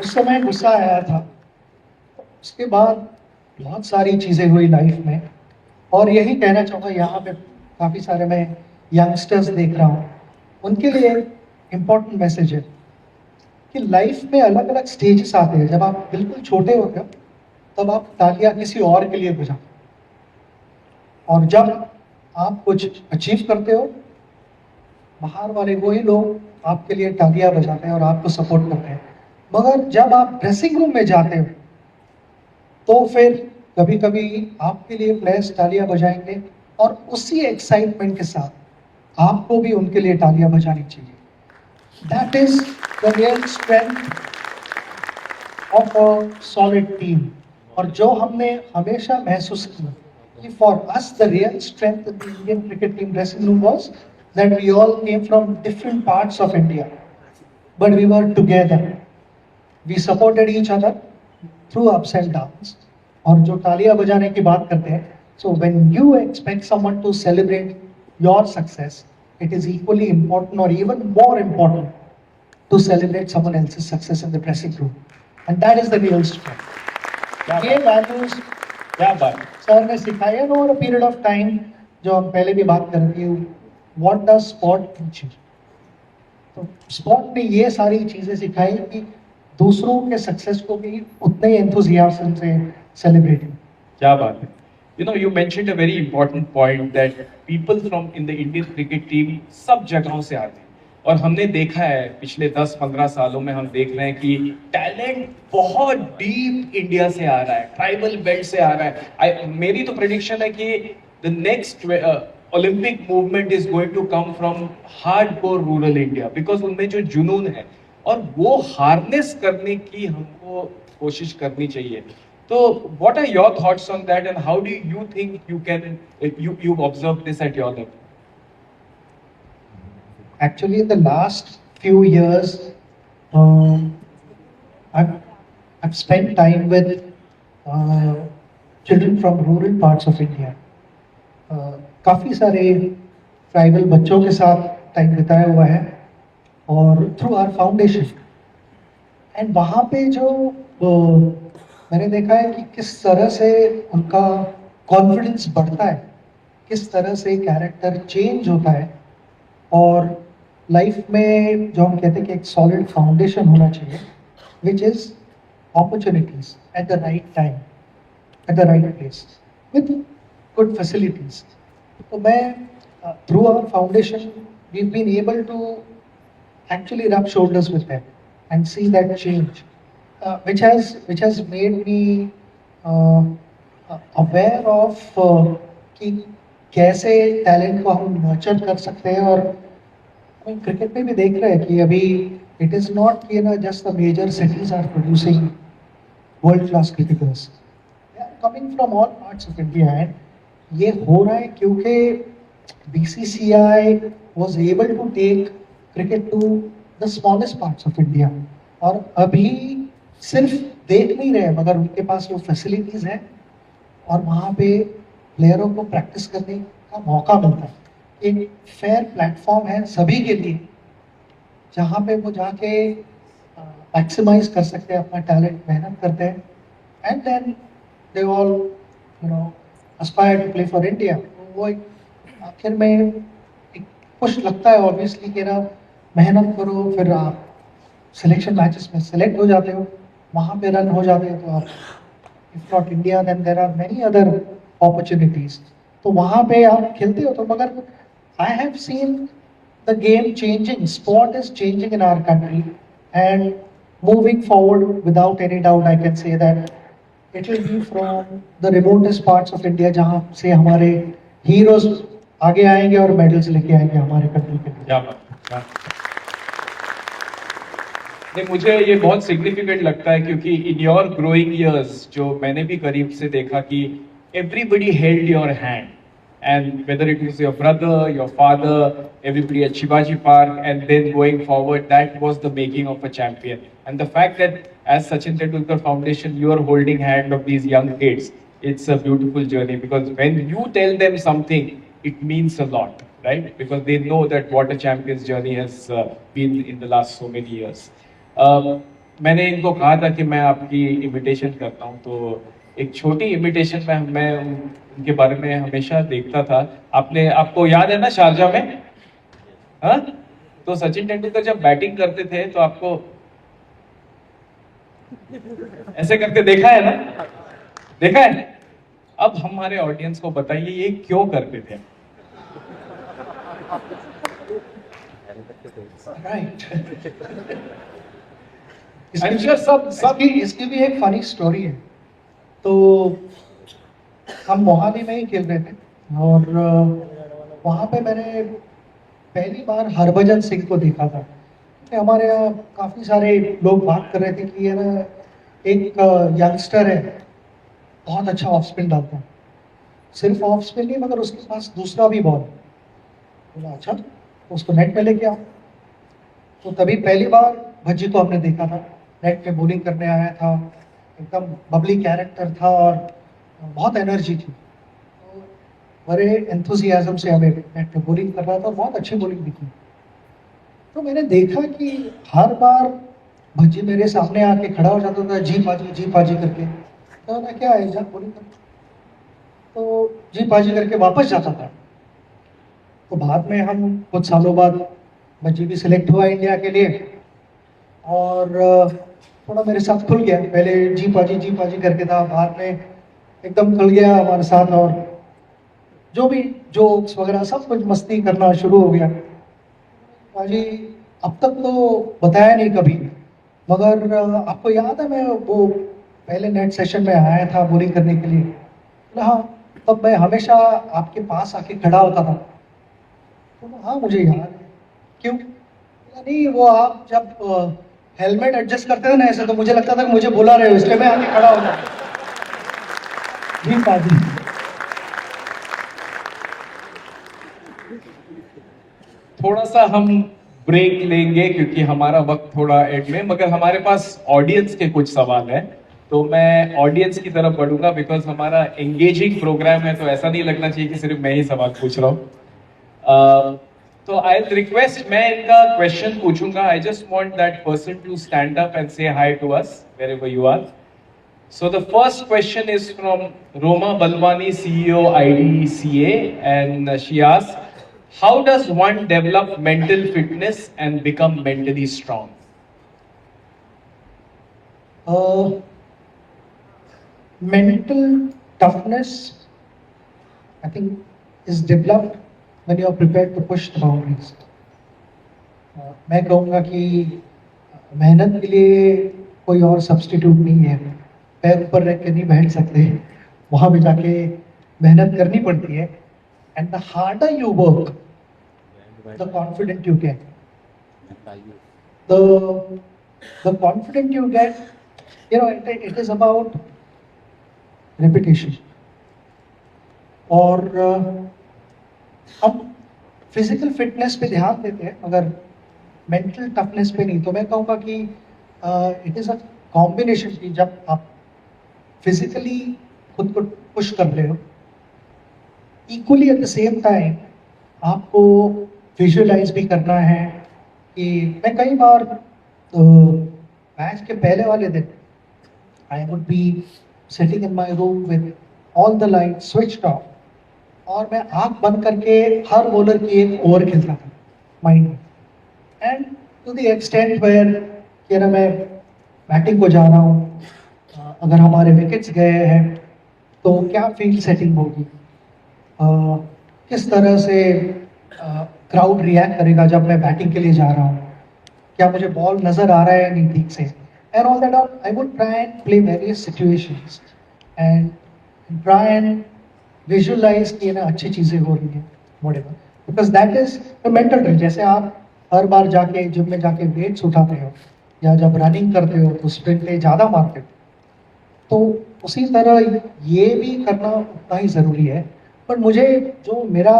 उस समय गुस्सा आया था। उसके बाद बहुत सारी चीज़ें हुई लाइफ में, और यही कहना चाहूँगा, यहाँ पे काफ़ी सारे मैं यंगस्टर्स देख रहा हूँ, उनके लिए इम्पोर्टेंट मैसेज है कि लाइफ में अलग अलग स्टेजेस आते हैं। जब आप बिल्कुल छोटे होते हो तब आप तालियां किसी और के लिए बजाते हो, और जब आप कुछ अचीव करते हो, बाहर वाले वही लोग आपके लिए तालियां बजाते हैं और आपको सपोर्ट करते हैं। मगर जब आप ड्रेसिंग रूम में जाते हो तो फिर कभी कभी आपके लिए प्लेयर्स तालियां बजाएंगे, और उसी एक्साइटमेंट के साथ आपको भी उनके लिए तालियां बजानी चाहिए। That is the real strength of a solid team. और जो हमने हमेशा महसूस किया कि for us the real strength of the Indian cricket team dressing room was that we all came from different parts of India, but we were together, we supported each other through ups and downs. और जो तालियां बजाने की बात करते हैं, so when you expect someone to celebrate your success, it is equally important और even more important to celebrate someone else's success in the dressing room, and that is the real strength. ये values क्या बात है। Sir ने सिखाई है over a period of time, जो हम पहले भी बात कर रहे थे, what does sport teach you? तो स्पोर्ट ने ये सारी चीजें सिखाई कि दूसरों के सक्सेस को भी उतने ही एंथुजियाज्म से सेलिब्रेट करें। क्या बात है। You know, you mentioned a very important point that people from in the Indian cricket team सब जगहों से आते हैं, और हमने देखा है पिछले 10-15 सालों में, हम देख रहे हैं कि टैलेंट बहुत डीप इंडिया से आ रहा है, ट्राइबल बेल्ट से आ रहा है। मेरी तो प्रेडिक्शन है कि the next Olympic movement is going to come from hardcore rural India, because उनमें जो जुनून है और वो हार्नेस करने की हमको कोशिश करनी चाहिए। तो what are your thoughts on that, and how do you think you can you've observed this at your level? Actually, in the last few years, I've spent time with children from rural parts of India. काफ़ी सारे tribal बच्चों के साथ time बिताया हुआ है, और through our foundation. And वहाँ पे जो मैंने देखा है कि किस तरह से उनका कॉन्फिडेंस बढ़ता है, किस तरह से कैरेक्टर चेंज होता है, और लाइफ में जो हम कहते हैं कि एक सॉलिड फाउंडेशन होना चाहिए, which is opportunities at the right time, at the right place, with good facilities. तो मैं through our foundation we been able to actually rub shoulders with them and see that change, which has made me aware of कि कैसे talent को हम nurture कर सकते हैं। और हम क्रिकेट में भी देख रहे हैं कि अभी इट इज़ नॉट कि ना just the major cities are producing world class cricketers, they are coming from all parts of India. And ये हो रहा है क्योंकि BCCI was able to take cricket to the smallest parts of India, और अभी सिर्फ देख नहीं रहे मगर उनके पास वो फैसिलिटीज हैं और वहाँ पे प्लेयरों को प्रैक्टिस करने का मौका मिलता है। एक फेयर प्लेटफॉर्म है सभी के लिए, जहाँ पे वो जाके मैक्सिमाइज कर सकते हैं अपना टैलेंट, मेहनत करते हैं, and then they all aspire to play for India. वो एक आखिर में एक पुश लगता है ऑब्वियसली कि ना मेहनत करो, फिर आप सिलेक्शन मैचेस में सेलेक्ट हो जाते हो, वहाँ पे रन हो जाते हो तो आप, if not India then there are many other opportunities, तो वहाँ पे आप खेलते हो। तो मगर I have seen the game changing, sport is changing in our country and moving forward without any doubt I can say that it will be from the remotest parts of India जहाँ से हमारे heroes आगे आएंगे और medals लेके आएंगे हमारे country के लिए। क्या बात, क्या नहीं, मुझे ये बहुत सिग्निफिकेंट लगता है क्योंकि इन योर ग्रोइंग इयर्स जो मैंने भी करीब से देखा कि everybody held your hand and whether it is your brother, your father, everybody at Shivaji Park and then going forward, that was the making of a champion and the fact that as Sachin Tendulkar Foundation you are holding hand of these young kids, it's a beautiful journey because when you tell them something it means a lot, right? Because they know that what a champion's journey has been in the last so many years. मैंने इनको कहा था कि मैं आपकी imitation करता हूँ, तो एक छोटी इमिटेशन में मैं उनके बारे में हमेशा देखता था। आपको याद है ना शारजा में, हाँ? तो सचिन तेंदुलकर जब बैटिंग करते थे तो आपको ऐसे करके देखा है ना, देखा है? अब हमारे ऑडियंस को बताइए ये क्यों करते थे? राइट। I'm sure सब इसकी भी एक फनी स्टोरी है। तो हम मोहाली में ही खेल रहे थे और वहाँ पे मैंने पहली बार हरभजन सिंह को देखा था। कि हमारे यहाँ काफ़ी सारे लोग बात कर रहे थे कि ये ना एक यंगस्टर है, बहुत अच्छा ऑफ स्पिन डालता है, सिर्फ ऑफ स्पिन नहीं मगर उसके पास दूसरा भी बॉल। बोला अच्छा, तो उसको नेट में लेके आओ। तो तभी पहली बार भज्जी को हमने देखा था, नेट में बॉलिंग करने आया था, एकदम बबली कैरेक्टर था और बहुत एनर्जी थी। तो बड़े एंथुजियाज्म से हमें नेट में बॉलिंग कर रहा था और बहुत अच्छी बॉलिंग भी की। तो मैंने देखा कि हर बार भज्जी मेरे सामने आके खड़ा हो जाता था, जी पाजी करके। तो मैं क्या है जब बॉलिंग कर, तो जी पाजी करके वापस जाता था। तो बाद में हम कुछ सालों बाद भज्जी भी सिलेक्ट हुआ इंडिया के लिए और थोड़ा मेरे साथ खुल गया। पहले जी पाजी करके था, बाद में एकदम खुल गया हमारे साथ और जो भी जोक्स वगैरह सब कुछ मस्ती करना शुरू हो गया। पाजी अब तक तो बताया नहीं कभी, मगर आपको याद है मैं वो पहले नेट सेशन में आया था बॉलिंग करने के लिए? हाँ, तब मैं हमेशा आपके पास आके खड़ा होता था। तो हाँ मुझे याद है। क्यों? नहीं, वो आप जब हेलमेट एडजस्ट करते थे ना ऐसे, तो मुझे लगता था कि मुझे बुला रहे हो, इसलिए मैं आके खड़ा होता। जी पाजी। थोड़ा सा हम ब्रेक लेंगे क्योंकि हमारा वक्त थोड़ा एंड में, मगर हमारे पास ऑडियंस के कुछ सवाल हैं, तो मैं ऑडियंस की तरफ बढ़ूंगा बिकॉज हमारा एंगेजिंग प्रोग्राम है, तो ऐसा नहीं लगना चाहिए कि सिर्फ मैं ही सवाल पूछ रहा हूँ। तो आई रिक्वेस्ट, मैं इनका क्वेश्चन पूछूंगा, I just want that person to stand up and say hi to us wherever you are. So the first question is from Roma Balwani, CEO IDCA, and she asks, how does one develop mental fitness and become mentally strong? Mental toughness, I think, is developed when you are prepared to push the boundaries. मैं कहूँगा कि मेहनत के लिए कोई और substitute नहीं है। पैर ऊपर रख के नहीं बैठ सकते, वहाँ पे जाके मेहनत करनी पड़ती है। And the harder you work, the confident you get, the confident you get, you know, it is about repetition. और हम फिजिकल फिटनेस पे ध्यान देते हैं मगर मेंटल टफनेस पे नहीं। तो मैं कहूँगा कि इट इज़ अ कॉम्बिनेशन की, जब आप फिजिकली खुद को पुश कर रहे हो, equally at the same time आपको विजुअलाइज भी करना है। कि मैं कई बार मैच के पहले वाले दिन I would be sitting in my room with all the lights switched off और मैं आंख बंद करके हर बॉलर की एक ओवर खेलता था माइंड में, and to the extent where कि ना मैं बैटिंग को जा रहा हूँ, अगर हमारे विकेट्स गए हैं तो क्या फील्ड सेटिंग होगी, किस तरह से क्राउड रिएक्ट करेगा जब मैं बैटिंग के लिए जा रहा हूँ, क्या मुझे बॉल नजर आ रहा है या नहीं ठीक से, and all that I would try and play various situations and try and visualise कि ना अच्छी चीज़ें हो रही हैं whatever, because that is the mental drill. जैसे आप हर बार जाके जिम में जाके वेट्स उठाते हो या जब रनिंग करते हो तो स्प्रिंट पे ज़्यादा मारते हो, तो उसी तरह ये भी करना उतना ही ज़रूरी है। पर मुझे जो मेरा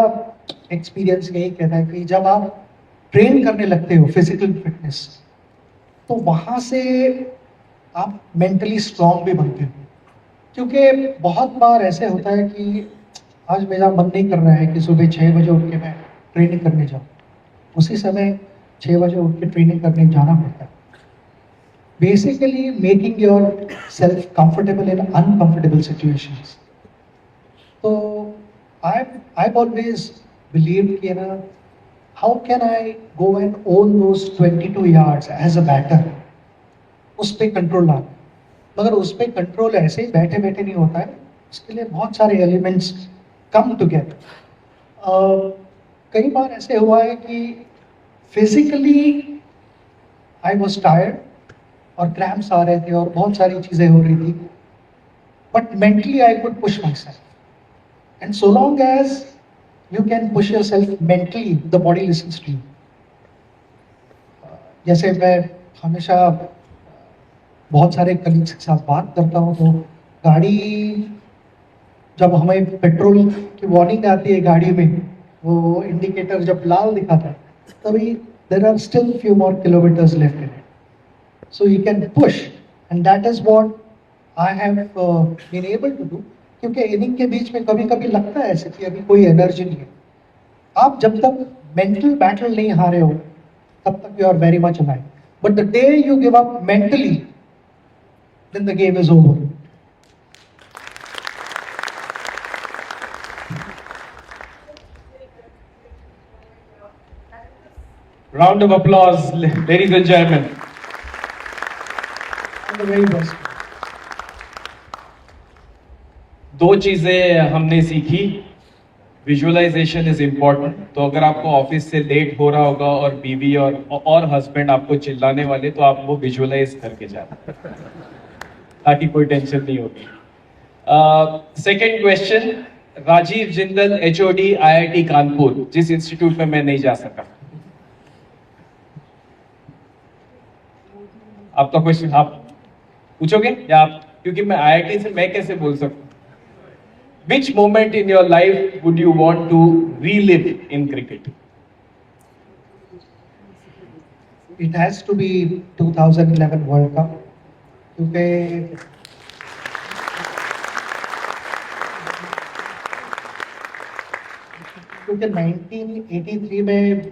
एक्सपीरियंस यही कहता है कि जब आप ट्रेन करने लगते हो फिजिकल फिटनेस, तो वहाँ से आप मेंटली स्ट्रांग भी बनते हो। क्योंकि बहुत बार ऐसे होता है कि आज मेरा मन नहीं कर रहा है कि सुबह 6 बजे उठ के मैं ट्रेनिंग करने जाऊँ, उसी समय 6 बजे उठ के ट्रेनिंग करने जाना पड़ता है। Basically making yourself comfortable in uncomfortable situations. तो आई ऑलवेज बिलीव कि ना, how can I go and own those 22 yards as a batter, उस पर कंट्रोल लाना। मगर उस पर कंट्रोल ऐसे ही बैठे बैठे नहीं होता है, उसके लिए बहुत सारे एलिमेंट्स कम टुगेदर। कई बार ऐसे हुआ है कि फिजिकली आई वॉज टायर्ड और क्रैम्प्स आ रहे थे और बहुत सारी चीज़ें हो रही थी, but mentally I could push myself, and so long as you can push yourself mentally, the body listens to you. जैसे मैं हमेशा बहुत सारे कलीग्स के साथ बात करता हूँ, तो गाड़ी जब हमें पेट्रोल की वार्निंग आती है गाड़ी में, वो इंडिकेटर जब लाल दिखाता है, तभी there are still few more kilometres left in it, so you can push, and that is what I have been able to do. क्योंकि इनिंग के बीच में कभी कभी लगता है ऐसे कि अभी कोई एनर्जी नहीं है। आप जब तक मेंटल बैटल नहीं हारे हो तब तक you are very much alive, but the day you give up mentally, then the game is over. Round of applause, ladies and gentlemen. I'm the very best. दो चीजें हमने सीखी। Visualisation is important. तो अगर आपको ऑफिस से late हो रहा होगा और बीवी और हस्बैंड आपको चिल्लाने वाले, तो आप वो विजुअलाइज करके जाना, ताकि कोई टेंशन नहीं होगी। Second question, Rajiv Jindal HOD IIT Kanpur, जिस इंस्टीट्यूट में मैं नहीं जा सका। आपका क्वेश्चन आप पूछोगे या आप, क्योंकि मैं IIT से मैं कैसे बोल सकूं। Which moment in your life would you want to relive in cricket? It has to be 2011 World Cup, क्योंकि क्योंकि 1983 में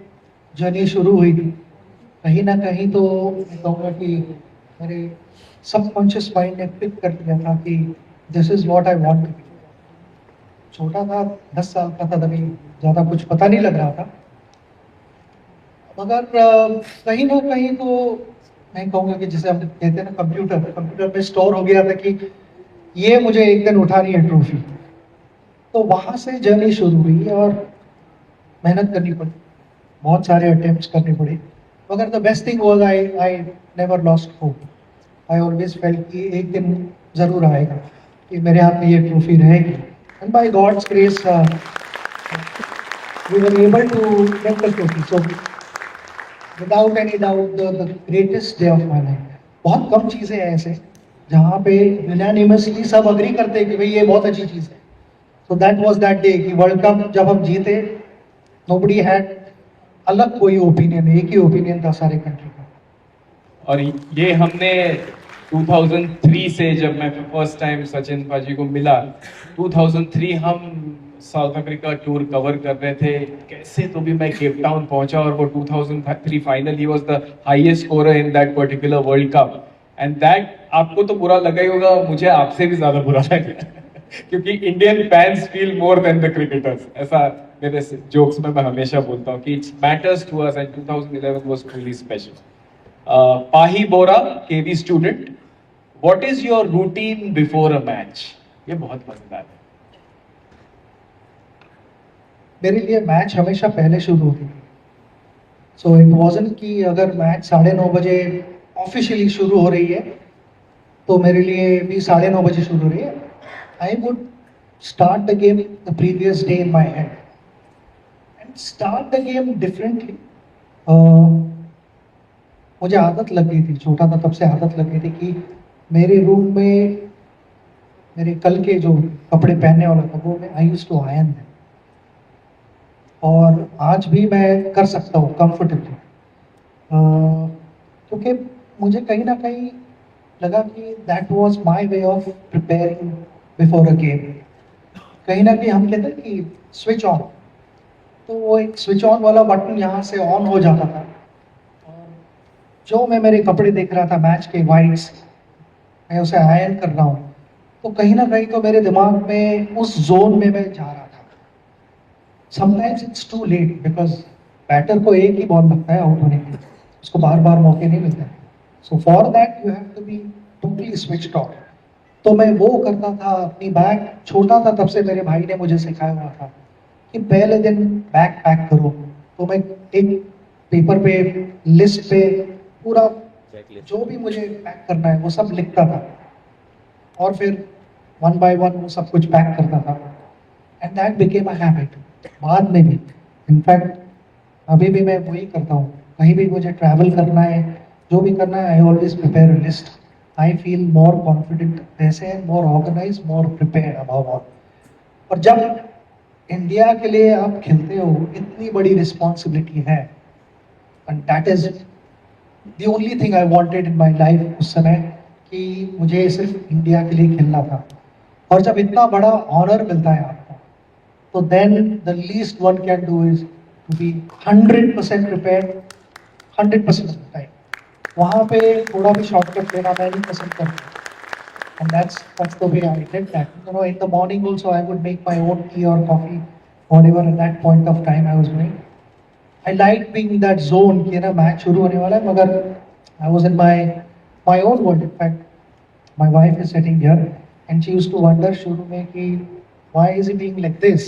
जर्नी शुरू हुई थी, कहीं ना कहीं तो मैं कहूँगा कि मेरे सबकॉन्शियस माइंड ने पिक कर लिया था कि this is what I want to be. छोटा था, 10 साल का था, तभी ज़्यादा कुछ पता नहीं लग रहा था, मगर कहीं ना कहीं तो मैं कहूँगा कि जैसे हम कहते हैं ना, कंप्यूटर में स्टोर हो गया था कि ये मुझे एक दिन उठानी है ट्रॉफी। तो वहाँ से जर्नी शुरू हुई और मेहनत करनी पड़ी, बहुत सारे अटेम्प्ट्स करने पड़े, मगर the best thing was I never lost hope. I always felt कि एक दिन ज़रूर आएगा कि मेरे हाथ में ये ट्रॉफी रहेगी, and by God's grace we were able to get the trophy. So without any doubt the greatest day of my life. बहुत कम चीज़ें हैं ऐसे जहाँ पे यूनानिमसली सब अग्री करते हैं कि भाई ये बहुत अच्छी चीज़ है। So that was that day कि वर्ल्ड कप जब हम जीते, नोबडी हैड अलग कोई ओपिनियन, एक ही ओपिनियन था सारे कंट्री का। और ये हमने 2003 से, जब मैं फर्स्ट टाइम सचिन पाजी को मिला, 2003 हम साउथ अफ्रीका टूर कवर कर रहे थे, कैसे तो भी मैं केप टाउन पहुंचा, और वो 2003 final he was the highest scorer in that particular world cup, and that आपको तो बुरा लगा ही होगा, मुझे आपसे भी ज्यादा बुरा लगा। क्योंकि Indian fans feel more than the cricketers, ऐसा मेरे जोक्स में मैं हमेशा बोलता हूँ कि it's matters to us, and 2011 was truly special. Pahi Bora, KV student, what is your routine before a match? ये बहुत मजेदार है. मेरे लिए मैच हमेशा पहले शुरू होती थी. सो इट वाजंट कि अगर मैच 9:30 बजे ऑफिशियली शुरू हो रही है तो मेरे लिए भी 9:30 बजे शुरू हो रही है. I would start the game the previous day in my head and start the game differently. मुझे आदत लग गई थी, छोटा था तब से आदत लग गई थी कि मेरे रूम में मेरे कल के जो कपड़े पहनने वाला था वो मैं I used to iron them. और आज भी मैं कर सकता हूँ कंफर्टेबली, क्योंकि मुझे कहीं ना कहीं लगा कि that was my way of preparing before a game. कहीं ना कहीं हम कहते हैं कि स्विच ऑन, तो वो एक स्विच ऑन वाला बटन यहाँ से ऑन हो जाता था. और जो मैं मेरे कपड़े देख रहा था मैच के वाइट्स, मैं उसे आयरन कर रहा हूँ, तो कहीं ना कहीं तो मेरे दिमाग में उस जोन में मैं जा रहा था. Sometimes it's too late because batter को एक ही बॉल लगता है आउट होने के लिए, उसको बार बार मौके नहीं मिलते. So for that you have to be totally switched off. तो मैं वो करता था. अपनी बैग, छोटा था तब से मेरे भाई ने मुझे सिखाया हुआ था कि पहले दिन बैग पैक करो. तो मैं एक पेपर पे, लिस्ट पे पूरा जो भी मुझे पैक करना है वो सब लिखता था और फिर वन बाय वन वो सब कुछ पैक करता था. And that became a habit. बाद में भी, इनफैक्ट अभी भी मैं वही करता हूँ. कहीं भी मुझे ट्रैवल करना है, जो भी करना है, I always prepare a list. I feel more confident वैसे, more organize, more prepared above all. और जब इंडिया के लिए आप खेलते हो, इतनी बड़ी रिस्पॉन्सिबिलिटी है. And that is the only thing I wanted in my life उस समय, कि मुझे सिर्फ इंडिया के लिए खेलना था. और जब इतना बड़ा ऑनर मिलता है आपको, तो then the least one can do is to be 100% prepared 100% of the time. वहाँ पे थोड़ा भी शॉर्टकट लेना मैं नहीं पसंद करता. And that's the way I did that. You know, in the morning also I would make my own tea or coffee, whatever at that point of time I was doing. I liked being in that zone कि ना match शुरू होने वाला है, मगर I was in my own world. In fact, my wife is sitting here and she used to wonder शुरू में कि why is he being like this?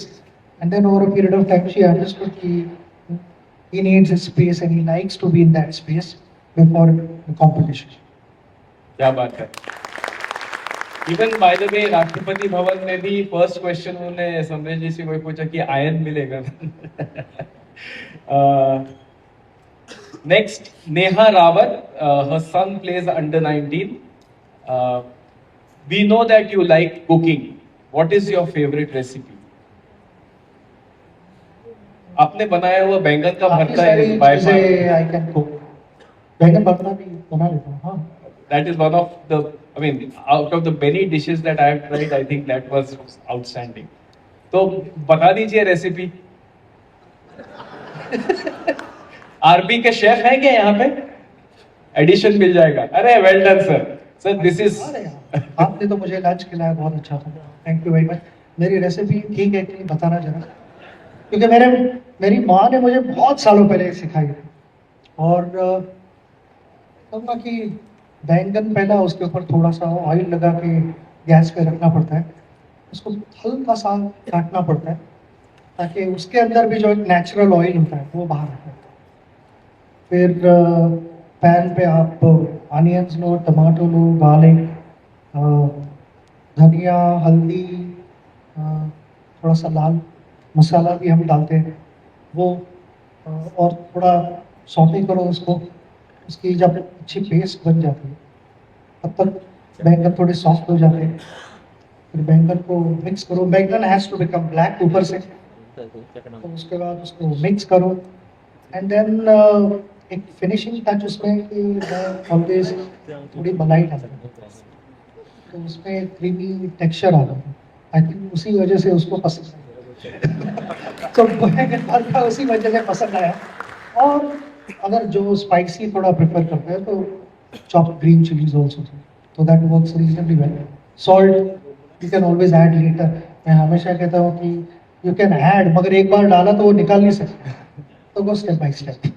And then over a period of time, she understood he needs his space and he likes to be in that space before the competition. क्या बात है. Even by the way, Rashtrapati Bhavan में भी first question उन्होंने समरेश जी से कोई पूछा कि आयन मिलेगा. Next, Neha Rawat, her son plays under 19. We know that you like cooking. What is your favorite recipe? आपने बनाया हुआ बैंगन का भरता है बाय आई कैन कुक. बैंगन भरता भी बना लेता हूँ. हाँ, that is one of the, I mean, out of the many dishes that I have tried, I think that was outstanding. तो बता दीजिए रेसिपी. आरबी के शेफ हैं क्या यहाँ पे? एडिशन मिल जाएगा. अरे well done sir. Sir this is, आपने तो मुझे लंच खिलाया, बहुत अच्छा था. Thank you very much. मेरी रेसिपी ठीक है कि नहीं बताना जरा, क्योंकि मेरी माँ ने मुझे बहुत सालों पहले सिखाई थी. और कहूँगा कि बैंगन पहला उसके ऊपर थोड़ा सा ऑयल लगा के गैस पे रखना पड़ता है. उसको हल्का सा काटना पड़ता है ताकि उसके अंदर भी जो एक नेचुरल ऑयल होता है वो बाहर आता है. फिर पैन पे आप अनियंस लो, टमाटो लो, गार्लिक, धनिया, हल्दी, थोड़ा सा लाल मसाला भी हम डालते हैं वो, और थोड़ा सौटे करो उसको. उसकी जब अच्छी पेस्ट बन जाती है तब तक बैंगन थोड़े सॉफ्ट हो जाते हैं. फिर बैंगन को मिक्स करो. बैंगन हैज़ टू बिकम ब्लैक ऊपर से, तो उसके बाद उसको मिक्स करो. एंड देन एक फिनिशिंग टच उसमें कि मैं ऑलवेज थोड़ी मलाई डालता हूँ, तो उसमें क्रीमी टेक्सचर आता है. आई थिंक उसी वजह से उसको पसंद आया. तो बैंगन भरता उसी वजह से पसंद आया. और अगर जो स्पाइसी थोड़ा प्रेफर करते हैं तो chopped green chillies also, so that works reasonably well. Salt you can always add later. मैं हमेशा कहता हूँ कि यू कैन ऐड, मगर एक बार डाला तो वो निकाल नहीं सकते, तो वो step by step.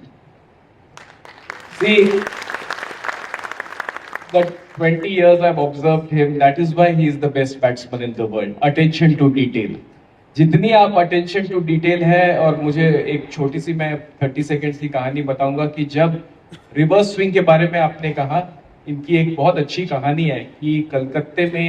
See, the 20 years I've observed him, that is why he is the best batsman in the world. Attention to detail. जितनी आप अटेंशन टू डिटेल है, और मुझे एक छोटी सी मैं 30 सेकेंड्स की कहानी बताऊंगा कि जब रिवर्स स्विंग के बारे में आपने कहा, इनकी एक बहुत अच्छी कहानी है कि कलकत्ते में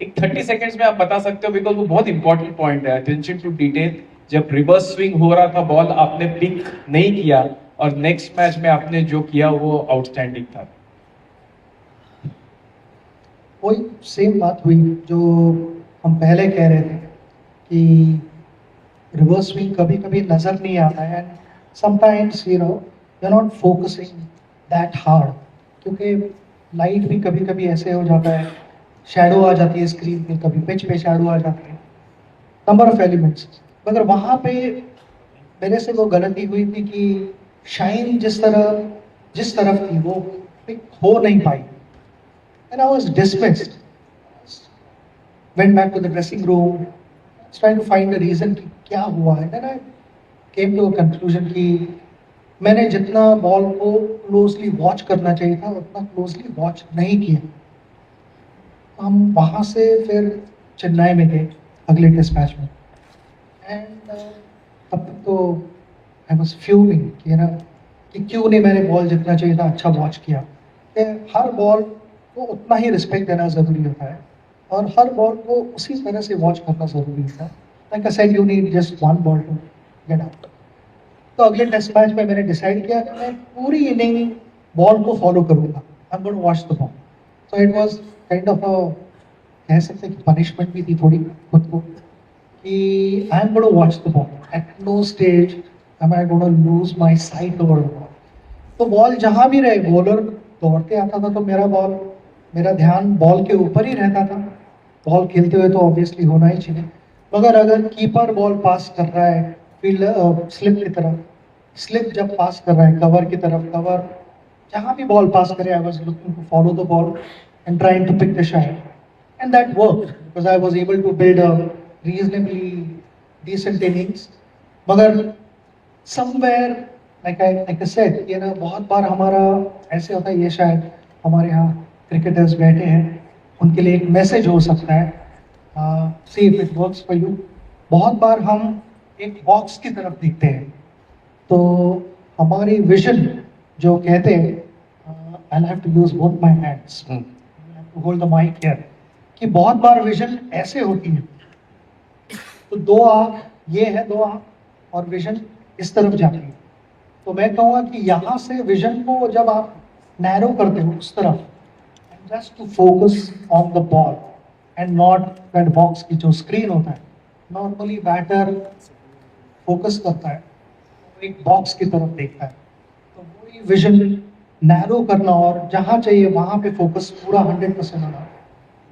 एक 30 सेकेंड्स में आप बता सकते हो, बिकॉज वो बहुत इंपॉर्टेंट पॉइंट है, अटेंशन टू डिटेल। जब रिवर्स स्विंग हो रहा था बॉल, आपने पिक नहीं किया, और नेक्स्ट मैच में आपने जो किया वो आउटस्टैंडिंग था। वही सेम बात हुई जो हम पहले कह रहे थे कि रिवर्स स्विंग कभी कभी नजर नहीं आता है, and sometimes you are not focusing that hard, क्योंकि लाइट भी कभी कभी ऐसे हो जाता है, शैडो आ जाती है स्क्रीन पे, कभी पिच पे शैडो आ जाती है, नंबर ऑफ एलिमेंट्स। मगर वहाँ पे मेरे से वो गलती हुई थी कि शाइन जिस तरफ थी वो पिक हो नहीं पाई, and I was dismissed. Went back to the dressing room, was trying to find a reason कि क्या हुआ है। Then I came to a conclusion कि मैंने जितना बॉल को क्लोजली वॉच करना चाहिए था उतना क्लोजली वॉच नहीं किया। हम वहाँ से फिर चेन्नई में गए अगले टेस्ट मैच में, एंड तब तक तो आई वॉज फ्यूमिंग कि क्यों नहीं मैंने बॉल जितना चाहिए था अच्छा वॉच किया। हर बॉल को उतना ही रिस्पेक्ट देना ज़रूरी होता है, और हर बॉल को उसी तरह से वॉच करना ज़रूरी होता है। Like I said, you need just one ball to get out. तो अगले टेस्ट मैच में मैंने डिसाइड किया कि मैं पूरी इनिंग बॉल को फॉलो करूँगा, I am going to watch the ball. So it was kind of कह सकते हैं कि पनिशमेंट भी थी थोड़ी खुद को, कि I am going to watch the ball, at no stage am I going to lose my sight over the ball। तो बॉल जहाँ भी रहे, बॉलर दौड़ते आता था तो मेरा ध्यान बॉल के ऊपर ही रहता था। बॉल खेलते हुए तो ऑब्वियसली होना ही चाहिए, मगर अगर कीपर बॉल पास कर रहा है फील्ड स्लिप की तरफ, स्लिप जब पास कर रहा है कवर की तरफ, कवर जहाँ भी बॉल पास करे, I was looking to follow the ball and trying to pick the shot, and that worked because I was able to build a reasonably decent innings. मगर समवेयर लाइक आई सेड, ये ना बहुत बार हमारा ऐसे होता है, ये शायद हमारे यहाँ क्रिकेटर्स बैठे हैं उनके लिए एक मैसेज हो सकता है, see if it works for you. बहुत बार हम एक बॉक्स की तरफ देखते हैं, तो हमारी विजन जो कहते हैं, I have to use both my hands to hold the mic here, कि बहुत बार विजन ऐसे होती है, तो दो आँख ये है, दो आँख और विजन इस तरफ जाती है। तो मैं कहूँगा कि यहाँ से विजन को जब आप नैरो करते हो उस तरफ, and just to focus on the ball and not that box की जो स्क्रीन होता है। नॉर्मली बैटर फोकस करता है, एक बॉक्स की तरफ देखता है, तो वही विजन नैरो करना और जहाँ चाहिए वहाँ पे फोकस पूरा 100% होना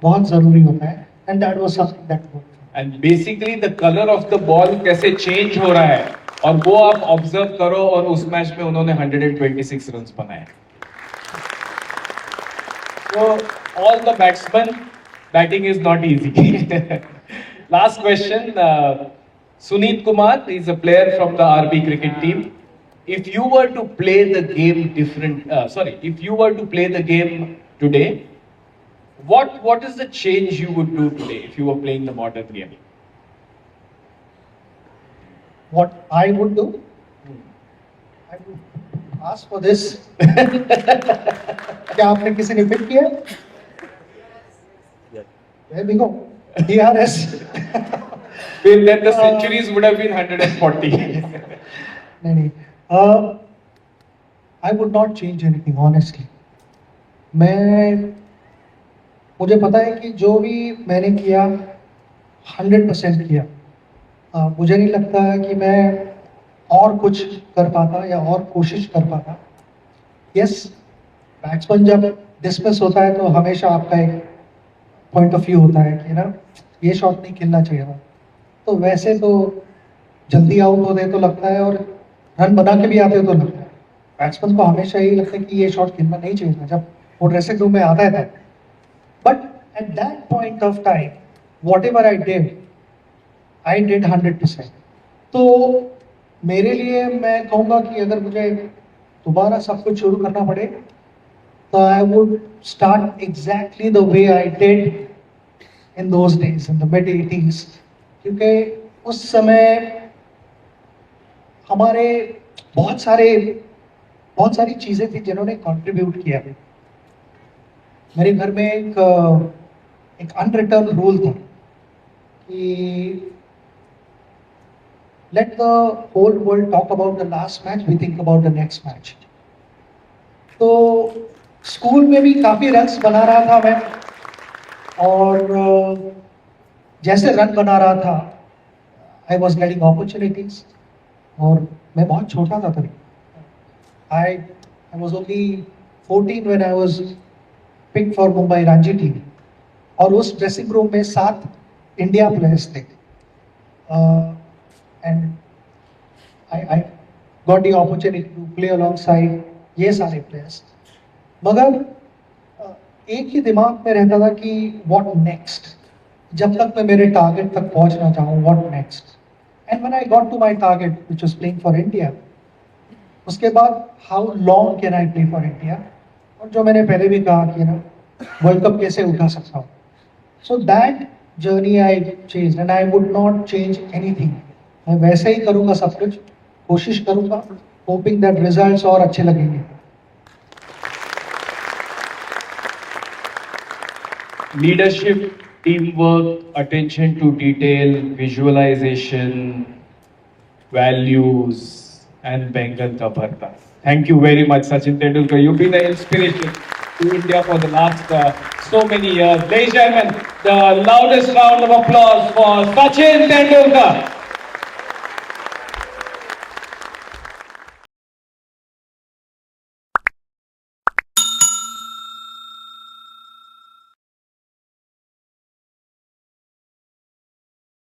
बहुत ज़रूरी होता है, and that was something that worked. And basically the colour of the ball कैसे चेंज हो रहा है, और वो आप ऑब्जर्व करो, और उस मैच में उन्होंने 126 रन बनाए। So all the batsmen, batting is not easy. Last question, Sunit Kumar is a player from the RB cricket team. If you were to play the game if you were to play the game today, what is the change you would do today if you were playing the modern game? What I would do, I would ask for this। क्या आपने किसी ने pick किया? There we go, DRS। Then the centuries would have been 140. नहीं, I would not change anything honestly। मुझे पता है कि जो भी मैंने किया 100% किया। मुझे नहीं लगता है कि मैं और कुछ कर पाता या और कोशिश कर पाता। यस, बैट्समैन जब डिसमिस होता है तो हमेशा आपका एक पॉइंट ऑफ व्यू होता है कि ना ये शॉट नहीं खेलना चाहिए था, तो वैसे तो जल्दी आउट होते तो लगता है, और रन बना के भी आते हो तो लगता है। बैट्समैन को हमेशा यही लगता है कि ये शॉट खेलना नहीं चाहिए था जब वो ड्रेसिंग रूम में आता है। But at that point of time whatever I did 100%. तो मेरे लिए मैं कहूँगा कि अगर मुझे दोबारा सब कुछ शुरू करना पड़े तो I would start exactly the way I did in those days, in the mid-80s. क्योंकि उस समय हमारे बहुत सारी चीज़ें थी जिन्होंने कंट्रीब्यूट किया। मेरे घर में एक अनरिटर्न रूल था कि let the whole world talk about the last match, we think about the next match. तो स्कूल में भी काफ़ी रन्स बना रहा था मैं, और जैसे रन बना रहा था आई वॉज गेटिंग अपॉर्चुनिटीज, और मैं बहुत छोटा था तभी। I was only 14 when I was picked for Mumbai Ranji team, और उस ड्रेसिंग रूम में 7 इंडिया प्लेयर्स थे, and I got the opportunity to play alongside ये सारे प्लेयर्स। मगर एक ही दिमाग में रहता था कि what next, जब तक मैं मेरे टारगेट तक पहुंच ना चाहूँ, what next। And when I got to my target, which was playing for India, उसके बाद how long can I play for India, और जो मैंने पहले भी कहा कि ना वर्ल्ड कप कैसे उठा सकता हूँ। So that journey I changed and I would not change anything। मैं वैसे ही करूँगा सब कुछ, कोशिश करूँगा, hoping that results और अच्छे लगेंगे। Leadership, teamwork, attention to detail, visualization, values, and Bengal ka bharta. Thank you very much, Sachin Tendulkar. You've been an inspiration to India for the last so many years. Ladies and gentlemen, the loudest round of applause for Sachin Tendulkar.